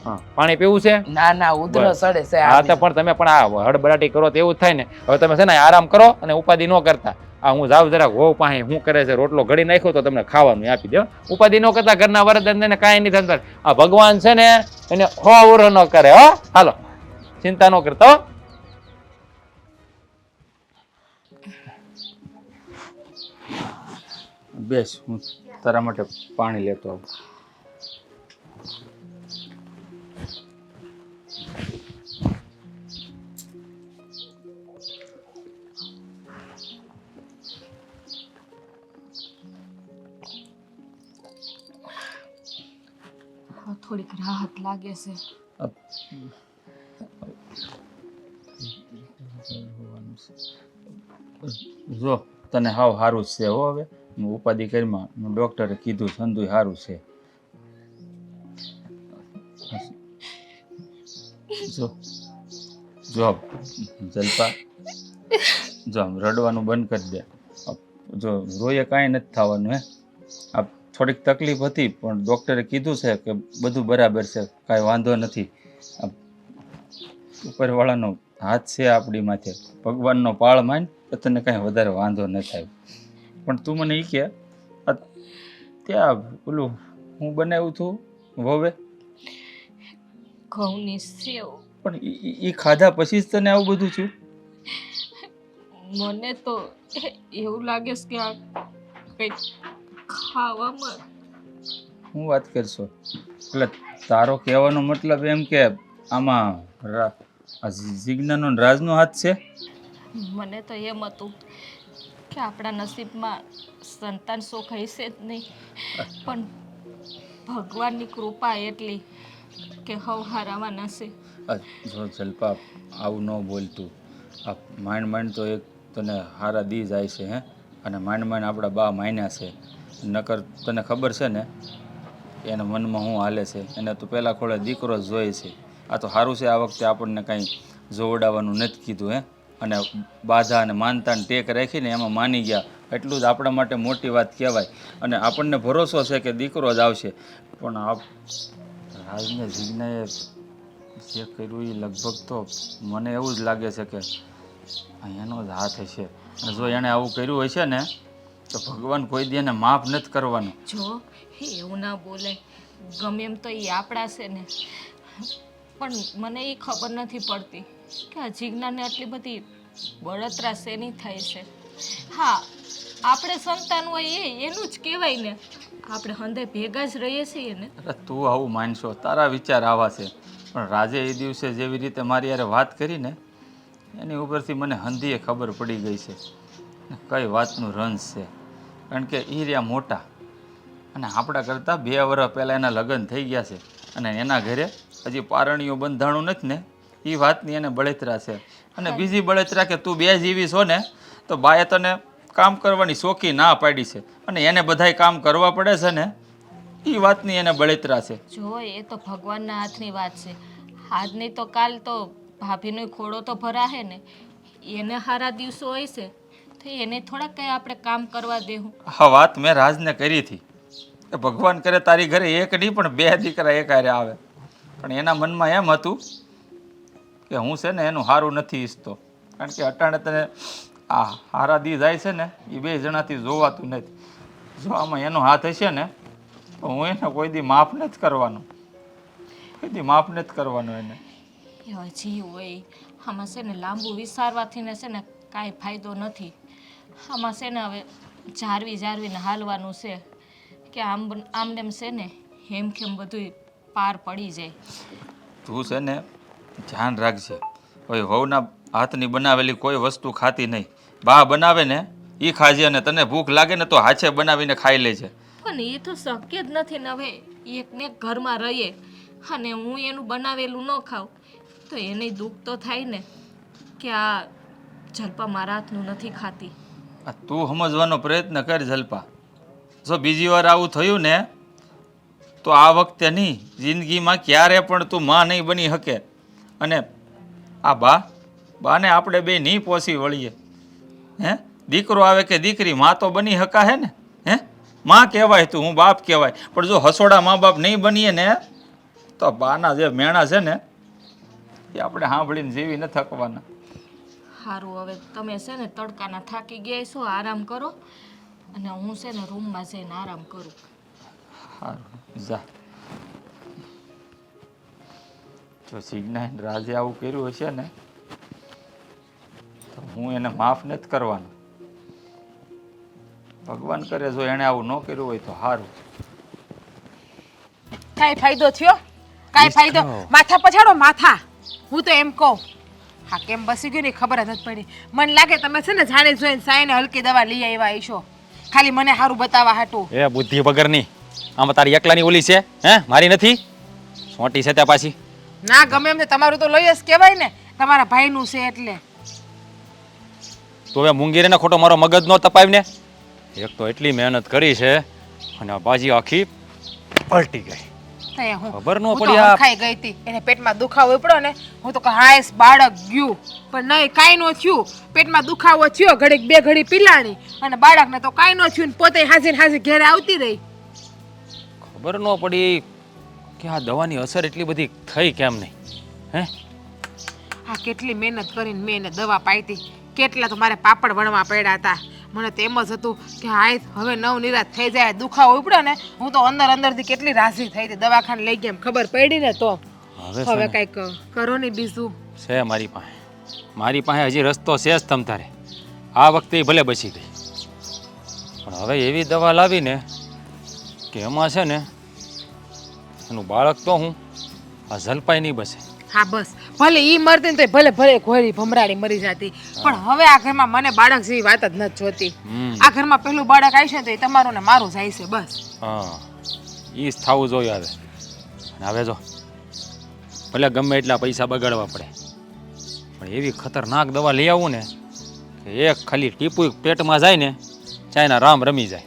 હા પાણી પીવું છે. ના ઉધરો બસ. સડે છે હા આ તો પણ તમે પણ આ હડબડાટી કરો તો એવું જ થાય ને. હવે તમે છે ને આરામ કરો અને ઉપાધિ ન કરતા. આ હું જાવ જરાક હોવ પાસે શું કરે છે રોટલો ઘડી નાખ્યો તો તમને ખાવાનું આપી દો. ઉપાધિ ન કરતા ઘરના વરદાનને કાંઈ નહીં થતા. આ ભગવાન છે ને એને 100 વરહ ન કરે. હો હાલો ચિંતા ન કરતા. હો બેસ હું તારા માટે પાણી લેતો આવું. થોડીક રાહત લાગે છે. જો તને હાવ સારું જ છે. હો હવે ઉપાધિ કરીમાં ડોક્ટરે કીધું સંધુય સારું છે. જો જલપા જો આમ રડવાનું બંધ કરી દે. જો રોયે કાંઈ નથી થવાનું. હે આ થોડીક તકલીફ હતી પણ ડોક્ટરે કીધું છે કે બધું બરાબર છે, કાંઈ વાંધો નથી. ઉપરવાળાનો હાથ છે આપણી માથે. ભગવાનનો પાળ માન તો તને કાંઈ વધારે વાંધો ન થાય. પણ તું મને એ કે ત્યાં ઓલું હું બનાવ્યું હતું વવે ઘઉંની સેવ. પણ એ ખાધા પછી જ તને આવું બધું થયું? મને તો એવું લાગે છે કે આ કંઈક ખાવામાં. હું વાત કરશો એટલે તારો કહેવાનો મતલબ એમ કે આમાં આ જીજ્ઞાનો ને રાજનો હાથ છે? મને તો એમ હતું કે આપણા નસીબમાં સંતાન સુખ હશે જ નહીં, પણ ભગવાનની કૃપા એટલી કે હવ હારાવાના છે. જો જલ્પા આવું ન બોલતું. આ માંડ માંડ તો એક તને હારા દી જાય છે હે, અને માંડ માંડ આપણા બા માન્યા છે. નકર તને ખબર છે ને એના મનમાં શું હાલે છે, એને તો પહેલાં ખોળે દીકરો જ જોઈએ છે. આ તો સારું છે આ વખતે આપણને કાંઈ જોવડાવવાનું નથી કીધું હે, અને બાધા અને માનતાને ટેક રાખીને એમાં માની ગયા, એટલું જ આપણા માટે મોટી વાત કહેવાય. અને આપણને ભરોસો છે કે દીકરો જ આવશે. પણ આ રાજને જીજ્ઞાએ જે કર્યું એ લગભગ તો મને એવું જ લાગે છે કે એનો જ હાથ હશે. અને જો એણે આવું કર્યું હશે ને તો ભગવાન કોઈ દી એને માફ નથી કરવાનું. જો એવું ના બોલાય, ગમે એમ તો એ આપણા છે ને, પણ મને એ ખબર નથી પડતી કે આ જીજ્ઞાને આટલી બધી બળતરા શેની થાય છે. હા, આપણે સંતાન હોય એનું જ કહેવાય ને, આપણે હંધે ભેગા જ રહીએ છીએ ને. અરે તું આવું માનશો, તારા વિચાર આવા છે, પણ રાજે એ દિવસે જેવી રીતે મારી યારે વાત કરી ને એની ઉપરથી મને હંધીએ ખબર પડી ગઈ છે કઈ વાતનું રંજ છે. કારણ કે એ રહ્યા મોટા, અને આપણા કરતાં 2 વર્ષ પહેલાં એના લગ્ન થઈ ગયા છે, અને એના ઘરે હજી પારણીઓ બંધાણું નથી ને એ વાતની એને બળતરા છે. અને બીજી બળતરા કે તું 2 જીવી છો ને તો બાએ તને કામ કરવાની શોખી ના પાડી છે, અને એને બધાય કામ કરવા પડે છે ને એ વાતની એને બળતરા છે. જો એ તો ભગવાનના હાથની વાત છે. આજ નહીં તો કાલ તો ભાભીનો ખોડો તો ભરાશે ને, એને સારા દિવસો હોય છે તો એને થોડા કંઈ આપણે કામ કરવા દેવું. આ વાત મેં રાજને કરી હતી કે ભગવાન કરે તારી ઘરે એક નહીં પણ 2 દીકરા એક હારે આવે. પણ એના મનમાં એમ હતું કે હું છે ને એનું સારું નથી ઈચ્છતો, કારણ કે અટાણે તને આ હારા દી જાય છે ને એ 2 જણાથી જોવાતું નથી. જો આમાં એનો હાથ હશે ને તો હું એને કોઈ દી માફ નથી કરવાનો, કોઈ દી માફ નથી કરવાનો એને. એ હજી હોય આમાં છે ને લાંબુ વિચારવાથી ને છે ને કાંઈ ફાયદો નથી. આમાં છે ને હવે જાળવીને હાલવાનું છે કે આમને છે ને હેમખેમ બધું પાર પડી જાય. તું છે ને ધ્યાન રાખજે, હવે વહુના હાથની બનાવેલી કોઈ વસ્તુ ખાતી નહીં. બા બનાવે ને એ ખાજે, અને તને ભૂખ લાગે ને તો હાથે બનાવીને ખાઈ લેજે. પણ એ તો શક્ય જ નથી ને. હવે એકને એક ઘરમાં રહીએ અને હું એનું બનાવેલું ન ખાઉં તો એને દુઃખ તો થાય ને કે આ જલ્પા મારા હાથનું નથી ખાતી. આ તું સમજવાનો પ્રયત્ન કર જલ્પા. જો બીજી વાર આવું થયું ને તો આ વખતે નહીં, જિંદગીમાં ક્યારે પણ તું માં નહીં બની શકે. અને આ બાને આપણે 2 નહીં પહોંચી વળીએ. હે, દીકરો આવે કે દીકરી, માં તો બની શકા હે ને. હે, માં કહેવાય તું, હું બાપ કહેવાય. પણ જો હસોડા મા બાપ નહીં બનીએ ને તો બાના જે મેણા છે ને એ આપણે સાંભળીને જીવી ન થકવાના. સારું, હવે તમે છે ને તડકાના થાકી ગયા છો, આરામ કરો, અને હું છે ને રૂમમાં જઈને આરામ કરું. સારું, જા. જો સિગ્ના રાજે આવું કર્યું હશે ને તો હું એને માફ નથી કરવાનો. ભગવાન કરે જો એણે આવું ન કર્યું હોય તો સારું. કાંઈ ફાયદો થયો? કાંઈ ફાયદો? માથા પછાડો માથા. હું તો એમ કહું, હા કેમ બસી ગયું ને ખબર જ નથી પડી. મને લાગે તમે છે ને જાણે જોઈને સાઈને હલકી દવા લઈ આવ્યા હશો, ખાલી મને સારું બતાવવા હાટું. એ બુદ્ધિ વગરની, આમાં તારી એકલાની ઓલી છે હે, મારી નથી. સોટી છે ત્યાં પાછી. ના ગમે એમ તમારું તો લઈ જ કહેવાય ને, તમારા ભાઈનું છે એટલે. તો હવે મૂંગીરીને ખોટો મારો મગજ નો તપાવીને. એક તો એટલી મહેનત કરી છે અને આ બાજી આખી પલટી ગઈ. ખબર ન પડી. આ ખાઈ ગઈ હતી, એને પેટમાં દુખાવો પડ્યો ને, હું તો હાઈસ બાળક ગયું, પણ નહીં કાંઈ નો થયું. પેટમાં દુખાવો થયો, ઘડીક 2 ઘડી પીલાણી, અને બાળકને તો કાંઈ નો થયું, ને પોતે હાજર ઘેરે આવતી રહી. ખબર ન પડી કે આ દવાની અસર એટલી બધી થઈ કેમ નહીં. હે, હા કેટલી મહેનત કરીને મેં એને દવા પાઈ, કેટલા તો મારે પાપડ વણવા પડ્યા હતા. મને તો એમ જ હતું કે હાય હવે નવ નિરાશ થઈ જાય, દુખાવો ઉપડે ને હું તો અંદરથી કેટલી રાજી થઈ હતી. દવાખાને લઈ ગયા એમ ખબર પડી ને તો હવે કંઈક કરો ને બીજું છે મારી પાસે હજી રસ્તો છે જ તમ તારે. આ વખતે ભલે બચી ગઈ, પણ હવે એવી દવા લાવીને કે એમાં છે ને એનું બાળક તો હું આ ઝલપાઈ નહીં બસે. હા બસ ભલે ઈ મરતી ને તો ભલે ભલે ઘોડી ભમરાડી મરી જતી, પણ હવે આ ઘરમાં મને બાળક જેવી વાત જ નથી જોતી. આ ઘરમાં પહેલું બાળક આવશે તો એ તમારું ને મારું જાય છે બસ. હા એ જ થવું જોઈએ હવે. અને હવે જો ભલે ગમે એટલા પૈસા બગાડવા પડે, પણ એવી ખતરનાક દવા લઈ આવું ને કે એક ખાલી ટીપું પેટમાં જાય ને ચાઇના રામ રમી જાય.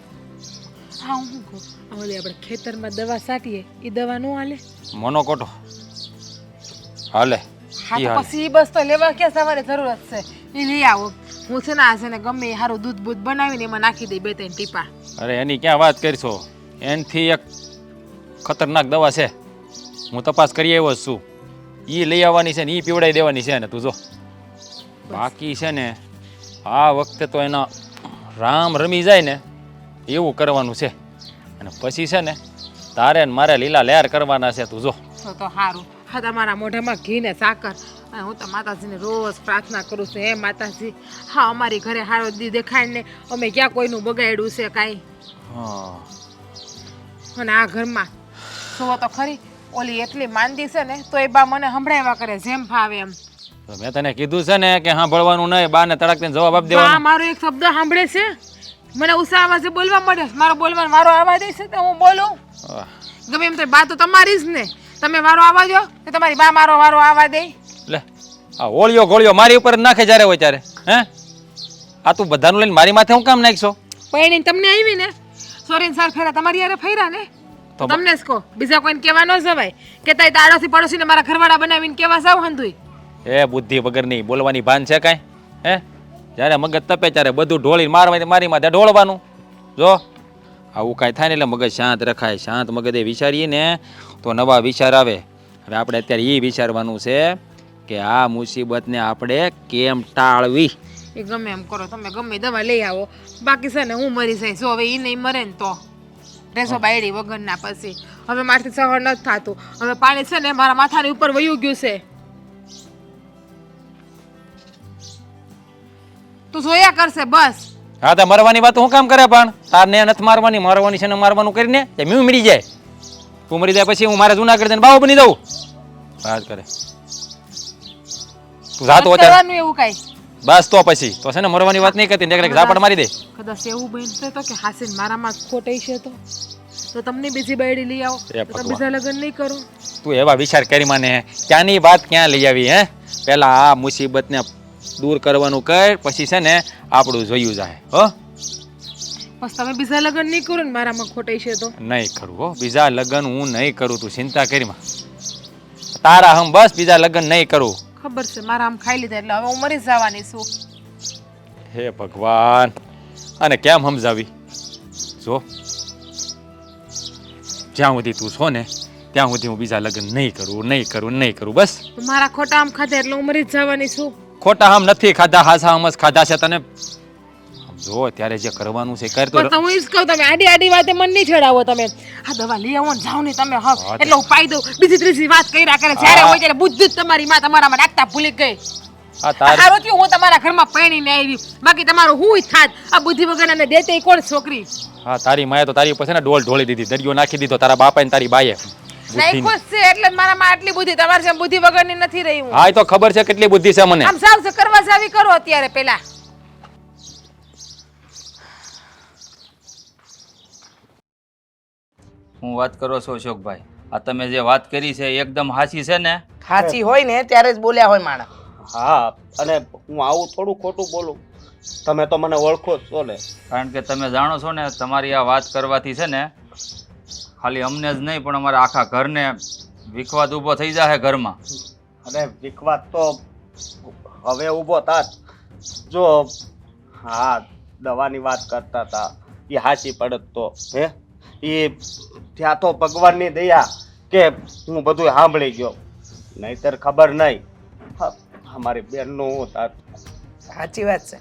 હા હું શું કહું, ઓલી આપણે ખેતરમાં દવા છાંટીએ એ દવા નો હાલે? મોનોકોટો હાલે. હા તો પછી ઈ બસ તો લેવા ક્યાં સવારે જરૂરત છે, એ લઈ આવો. હું છે ને આ છે ને ગમે એ સારું દૂધ બૂધ બનાવીને એમાં નાખી દઈ 2-3 ટીપા. અરે એની ક્યાં વાત કરશો, એનથી એક ખતરનાક દવા છે, હું તપાસ કરી આવ્યો જ છું. એ લઈ આવવાની છે ને એ પીવડાવી દેવાની છે ને તું જો. બાકી છે ને આ વખતે તો એના રામ રમી જાય ને એવું કરવાનું છે, અને પછી છે ને તારે ને મારે લીલા લહેર કરવાના છે તું જો. તો સારું. હા તમારા મોઢામાં ઘી ને સાકર. અને હું તો માતાજીને રોજ પ્રાર્થના કરું છું, હે માતાજી હા અમારી ઘરે હારો દી દેખાય ને અમે ક્યાં કોઈનું બગાડ્યું છે કાંઈ. હા અને આ ઘરમાં જોવો તો ખરી ઓલી એટલી માંદી છે ને તો એ બા મને સંભળાવ્યા કરે જેમ ફાવે એમ. તો મેં તને કીધું છે ને કે સાંભળવાનું નહીં, બાને તડક દઈને જવાબ આપી બા દેવાનો. મારો એક શબ્દ સાંભળે છે, મને ઉષા અવાજે બોલવા મળે, મારો બોલવાનો મારો અવાજ છે તો હું બોલું. ગમે એમ તો બા તો તમારી જ ને, તમે મારો આવાજ દો તો તમારી બા મારો આવાજ દે. લે આ ઓળિયો ગોળિયો મારી ઉપર જ નાખે જ્યારે હોય ત્યારે. હે આ તું બધાનું લઈને મારી માથે હું કામ નાખશો? પૈણીને તમને આવી ને સોરીન સાર ફેરા તમારી યારે ફેરા ને તો તમને જ કહો, બીજા કોઈને કહેવા ન જવાય કે તાઈ આડોશી પડોશીને મારા ઘરવાળા બનાવીને કેવા સાવ હંધુય. એ બુદ્ધિ વગરની બોલવાની ભાન છે કાંઈ? હે જ્યારે મગજ તપે ત્યારે બધું ઢોળીને મારી માથે ઢોળવાનું. જો આવું કાંઈ થાય ને એટલે મગજ શાંત રખાય. શાંત મગજે વિચારીએ ને તો નવા વિચાર આવે. હવે આપણે અત્યારે એ વિચારવાનું છે કે આ મુસીબતને આપણે કેમ ટાળવી. એ ગમે એમ કરો, તમે ગમે દવા લઈ આવો, બાકી છે ને હું મરી જઈશ. હવે એ નહીં મરે ને તો રેસો બાયડી વગરના પછી હવે મારથી સહન નથી થતું. હવે પાણી છે ને મારા માથાની ઉપર વયું ગયું છે. તું જોયા કરશે બસ. હા તો મરવાની વાત હું કામ કરે, પણ તારને નથી મારવાની છે ને મારવાનું કરીને મેં મરી જાય. તું મરી જાય પછી હું મારે જૂનાગઢ જઈને બાવો બની દઉં. વાત કરે તું જાતો કરવાનું એવું કઈ બસ. તો પછી તો છે ને મરવાની વાત નહીં કરતી, ને ઝાપડ મારી દે. કદાચ એવું બનશે તો કે હાસીન મારામાં ખોટાઈ છે તો તમને બીજી બાયડી લઈ આવો તો બીજા લગ્ન નહીં કરો. તું એવા વિચાર કરી મને ક્યાંની વાત ક્યાં લઈ આવી? હે પેલા આ મુસીબતને દૂર કરવાનું કર, પછી છે ને આપણું જોયું જાય. હો બસ તમે બીજા લગ્ન નહીં કરો ને મારામાં ખોટાઈ છે તો નહીં કરું. હો બીજા લગ્ન હું નહીં કરું, તું ચિંતા કરીમાં. તારા હમ બસ બીજા લગ્ન નહીં કરું. ખબર છે મારા આમ ખાઈ લીધા એટલે હવે હું મરી જવાની છું. હે ભગવાન, અને કેમ સમજાવી? જો જ્યાં સુધી તું છો ને ત્યાં સુધી હું બીજા લગ્ન નહીં કરું બસ. મારા ખોટા આમ ખાધા એટલે હું મરી જ જવાની છું. ખોટા આમ નથી ખાધા, હાસા આમ જ ખાધા છે. તને જો ત્યારે જે કરવાનું છે કર. પણ હું ઈ જ કહું, તમે આડી વાતે મન નહીં છેડાવો. તમે આ દવા લઈ આવો ને જાઓ ને તમે એટલે હું પાઈ દઉં. બીજી ત્રીજી વાત કર્યા કરે જ્યારે હોય ત્યારે બુદ્ધિ જ તમારી માં તમારામાં નાખતા ભૂલી ગઈ. સારું થયું હું તમારા ઘરમાં પરણીને આવી, બાકી તમારું હું થાત આ બુદ્ધિ વગરને દેતે કોણ છોકરી. હા તારી માએ તો તારી ઉપર છે ને ડોલ ઢોળી દીધી, દરિયો નાખી દીધો તારા બાપા ને તારી બાએ. નહીં ખુશ છે એટલે મારામાં આટલી બુદ્ધિ, તમારી જેમ બુદ્ધિ વગરની નથી રહી હું. હા એ તો ખબર છે કેટલી બુદ્ધિ છે મને. આમ સાવ કરવા જાવી કરો અત્યારે પેલા. હું વાત કરો છો અશોકભાઈ, આ તમે જે વાત કરી છે એકદમ સાચી છે ને? સાચી હોય ને ત્યારે જ બોલ્યા હોય માણસ. હા, અને હું આવું થોડું ખોટું બોલું? તમે તો મને ઓળખો જ છો ને. કારણ કે તમે જાણો છો ને તમારી આ વાત કરવાથી છે ને ખાલી અમને જ નહીં પણ અમારા આખા ઘરને વિખવાદ ઊભો થઈ જાય ઘરમાં. અને વિખવાદ તો હવે ઊભો થાત. જો હા દવાની વાત કરતા હતા એ સાચી પડત તો હે એ ત્યાં તો ભગવાનની દયા કે હું બધું સાંભળી ગયો, નહીતર ખબર નહીં અમારી બેનનું હું થાત. સાચી વાત છે.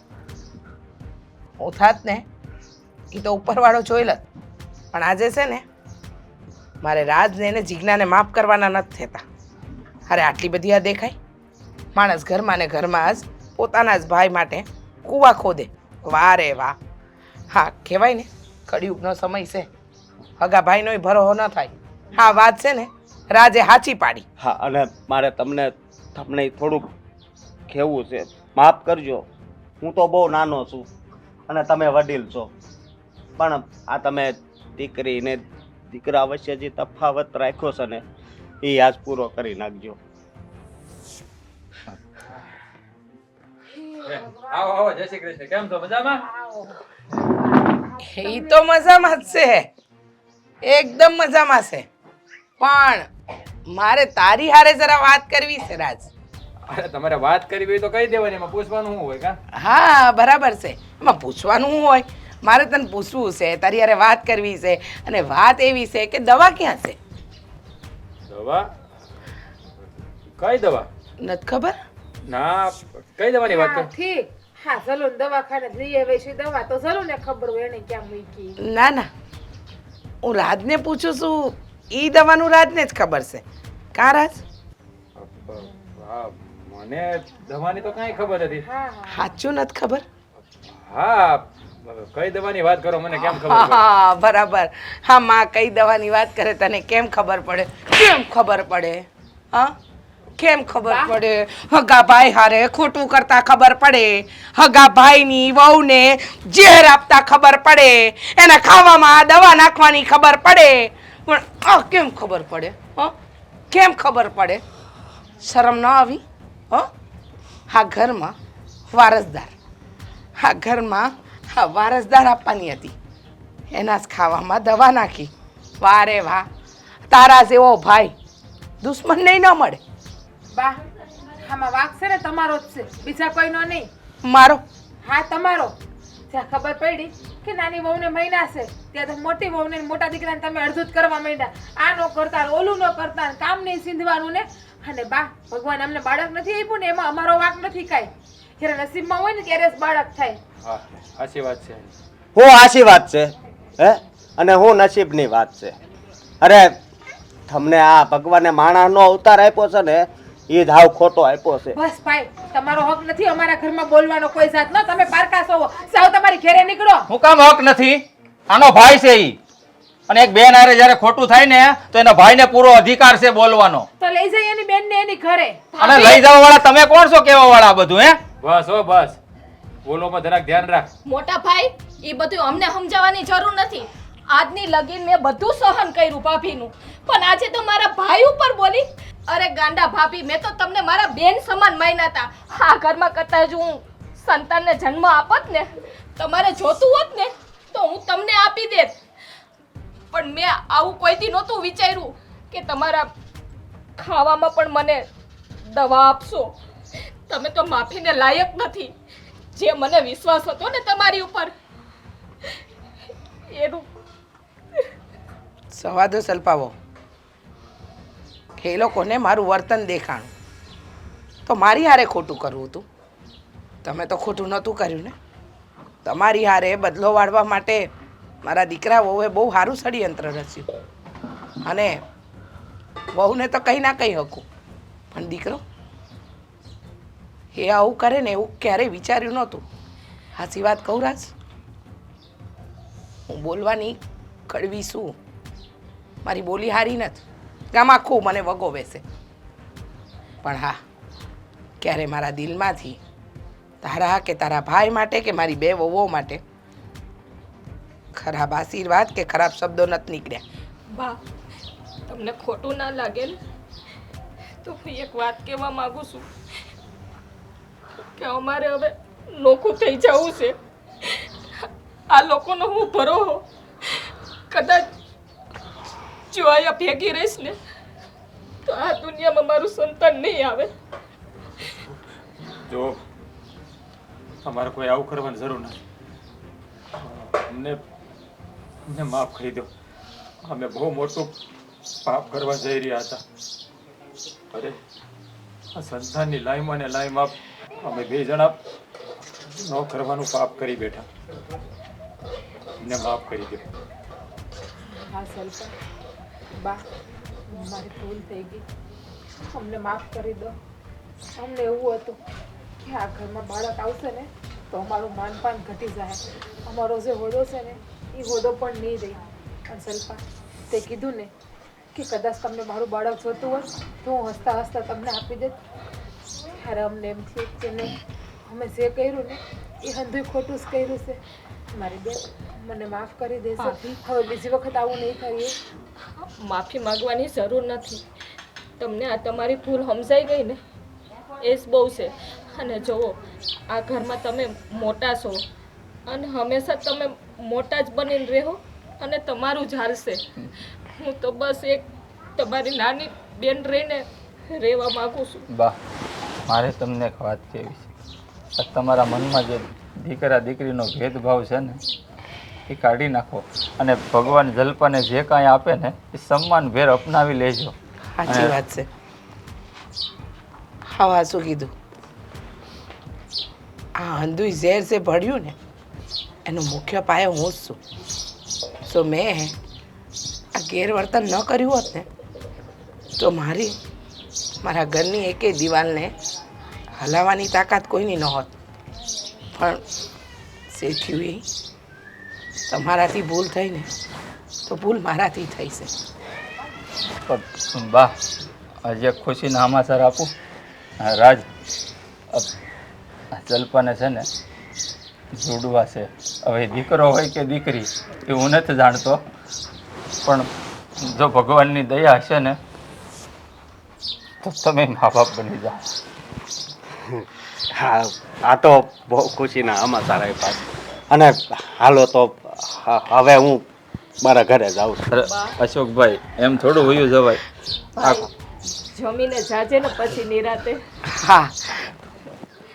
હું થાત ને એ તો ઉપરવાળો જોઈ લત. પણ આજે છે ને મારે રાજને એને જીજ્ઞાને માફ કરવાના નથી થતા. અરે આટલી બધી આ દેખાય? માણસ ઘરમાં ને ઘરમાં જ પોતાના જ ભાઈ માટે કૂવા ખોદે. વાહ રે વાહ. હા કહેવાય ને કળિયુગનો સમય છે, હગા ભાઈનોય ભરોહો ન થાય. હા વાત છે ને રાજે હાચી પાડી. હા, અને મારે તમને થોડુંક કહેવું છે. માફ કરજો, હું તો બહુ નાનો છું અને તમે વડીલ છો, પણ આ તમે દીકરી ને દીકરા વચ્ચે જે તફાવત રાખ્યો છે ને એ આજ પૂરો કરી નાખજો. આવો આવો, જય શ્રી કૃષ્ણ. કેમ છો? મજામાં? એ તો મજામાં જ છે, એકદમ મજામાં છે. પણ મારે તારી હારે જરા વાત કરવી છે રાજ. અરે તમારે વાત કરવી હોય તો કહી દેવાની, એમાં પૂછવાનું શું હોય? કા હા બરાબર છે, એમાં પૂછવાનું શું હોય? મારે તને પૂછવું છે, તારી હારે વાત કરવી છે. અને વાત એવી છે કે દવા ક્યાં છે? દવા? કઈ દવા? નથી ખબર? ના, કઈ દવાની વાત હા કર? ઠીક. હા ચલો ને દવાખાને લઈ આવે છે દવા તો ચલો ને ખબર હોય એને ક્યાં મૂકી. ના ના, હું રાજને પૂછું છું, એ દવાનું રાજને જ ખબર છે. કાં રાજ? હા, મને દવાની તો કાંઈ ખબર નથી. હા હા સાચું નથી ખબર? હા, કઈ દવાની વાત કરો, મને કેમ ખબર પડે? હા બરાબર. હા માં કઈ દવાની વાત કરે તને કેમ ખબર પડે? કેમ ખબર પડે? હા કેમ ખબર પડે? હગા ભાઈ હારે ખોટું કરતા ખબર પડે, હગા ભાઈની વહુને ઝેર આપતા ખબર પડે, એના ખાવામાં દવા નાખવાની ખબર પડે. પણ આ કેમ ખબર પડે? હા કેમ ખબર પડે? શરમ ન આવી? હો આ ઘરમાં વારસદાર, આ ઘરમાં હા વારસદાર આપવાની હતી, એના જ ખાવામાં દવા નાખી. વાહ રે વાહ, તારા જેવો ભાઈ દુશ્મન નહીં ન મળે. બા આમાં વાક છે ને તમારો જ છે, બીજા કોઈનો નહીં. મારો હા તમારો. જ્યાં ખબર પડી કે નાની વહુને મહિના છે ત્યાં તો મોટી વહુને ને મોટા દીકરાને તમે અડધૂત કરવા માંડ્યા. આ નો કરતા ને ઓલું નો કરતા ને કામ નહીં સીંધવાનું ને. અને બા ભગવાન અમને બાળક નથી આપ્યું ને એમાં અમારો વાક નથી કાંઈ. જ્યારે નસીબમાં હોય ને ત્યારે જ બાળક થાય. હા, સાચી વાત છે. હું આશી વાત છે હે, અને હું નસીબની વાત છે. અરે તમને આ ભગવાને માણસનો અવતાર આપ્યો છે ને એ જ હાવ ખોટો આપ્યો છે. બસ ભાઈ તમારો હક નથી અમારા ઘરમાં બોલવાનો કોઈ જાતનો. તમે પારકા છો, સાવ તમારી ઘરે નીકળો. હું કામ હક નથી? આનો ભાઈ છે ઈ. અને એક બેન હારે જ્યારે ખોટું થાય ને તો એના ભાઈને પૂરો અધિકાર છે બોલવાનો. તો લઈ જાય એની બેનને એની ઘરે. અને લઈ જવા વાળા તમે કોણ છો કેવા વાળા બધું? હે બસ હો બસ, બોલોમાં જરાક ધ્યાન રાખ. મોટા ભાઈ એ બધું અમને સમજાવવાની જરૂર નથી. આજની લગીન મેં બધું સહન કર્યું ભાભીનું, પણ આજે તો મારા ભાઈ ઉપર બોલી. અરે ગાંડા ભાભી, મેં તો તમને મારા બેન સમાન માન્યા હતા. આ ઘરમાં કરતા જ હું સંતાનને જન્મ આપત ને, તમારે જોતું હોત ને તો હું તમને આપી દેત. પણ મેં આવું કોઈથી નહોતું વિચાર્યું કે તમારા ખાવામાં પણ મને દવા આપશો. તમે તો માફીને લાયક નથી. જે મને વિશ્વાસ હતો ને તમારી ઉપર એનું સવાદો સલ્પાવો કે એ લોકોને મારું વર્તન દેખાણું તો મારી હારે ખોટું કરવું હતું. તમે તો ખોટું નહોતું કર્યું ને. તમારી હારે બદલો વાળવા માટે મારા દીકરા વહુએ બહુ સારું ષડયંત્ર રચ્યું, અને વહુને તો કંઈ ના કંઈ હકું, પણ દીકરો એ આવું કરે ને એવું ક્યારેય વિચાર્યું નહોતું. હાચી વાત કહું રાજ, હું બોલવાની કડવી છું, મારી બોલી હારી નથી, ગામ આખું મને વગો બેસે. પણ હા ક્યારે મારા દિલમાંથી તારા કે તારા ભાઈ માટે કે મારી બે વહુઓ માટે ખરાબ આશીર્વાદ કે ખરાબ શબ્દો નથી નીકળ્યા. બા તમને ખોટું ના લાગે ને તો હું એક વાત કહેવા માંગુ છું કે અમારે હવે નોખું થઈ જવું છે. આ લોકોનો હું ભરોહો, કદાચ જો અહીંયા ભેગી રહીશ ને તો આ દુનિયામાં મારું સંતાન નહીં આવે. જો અમારે કોઈ આવું કરવાની જરૂર નથી. અમને માફ કરી દો. અમે બહુ મોટું પાપ કરવા જઈ રહ્યા હતા. અરે આ સંસારની લાઈમાં ને લાઈમાં અમે બે જણા ન કરવાનું પાપ કરી બેઠા ને માફ કરી દો. હા સલ્પા બા મારી ભૂલ થઈ ગઈ, અમને માફ કરી દો. અમને એવું હતું કે આ ઘરમાં બાળક આવશે ને તો અમારું માનપાન ઘટી જાય, અમારો જે હોદો છે ને એ હોદો પણ નહીં રહી. અને સલ્પા તે કીધું ને કે કદાચ તમને મારું બાળક જોતું હોય તો હું હસતા હસતા તમને આપી દે. ત્યારે અમને એમ થયું કે નહીં, અમે જે કર્યું ને એ હંધુય ખોટું જ કર્યું છે. મારી બેન મને માફ કરી દેશે, હવે બીજી વખત આવું નહીં કરીએ. માફી માંગવાની જરૂર નથી. તમને આ તમારી ભૂલ સમજાઈ ગઈ ને એ જ બહુ છે. અને જુઓ, આ ઘરમાં તમે મોટા છો અને હંમેશા તમે મોટા જ બનીને રહો અને તમારું જ હાલશે. હું તો બસ એક તમારી નાની બેન રહીને રહેવા માગું છું. બા, મારે તમને એક વાત કહેવી છે. આ તમારા મનમાં જે દીકરા દીકરીનો ભેદભાવ છે ને એ કાઢી નાખો અને ભગવાન જલ્પાને જે કાંઈ આપે ને એ સન્માન ભેર અપનાવી લેજો. સાચી વાત છે. હા, શું કીધું? આ હંધુય ઝેર છે ભળ્યું ને એનો મુખ્ય પાયો હું જ છું. સો મેં આ ગેરવર્તન ન કર્યું હોત ને તો મારા ઘરની એકેય દિવાલને હલાવવાની તાકાત કોઈની ન હોત. પણ જે થયું એ તમારાથી ભૂલ થઈ ને તો ભૂલ મારાથી થઈ છે. પણ બા, આજે ખુશીના સમાચાર આપું. રાજ, જલ્પાને છે ને જોડવા છે. હવે દીકરો હોય કે દીકરી એ હું નથી જાણતો, પણ જો ભગવાનની દયા હશે ને તો તમે મા બાપ બની જાઓ. હા, આ તો બહુ ખુશીના સમાચાર આપ્યા છે. અને હાલો તો હવે હું મારા ઘરે જાઉં છું. અરે અશોકભાઈ, એમ થોડું વયું જવાય. જમીને જાજે ને પછી નિરાતે. હા,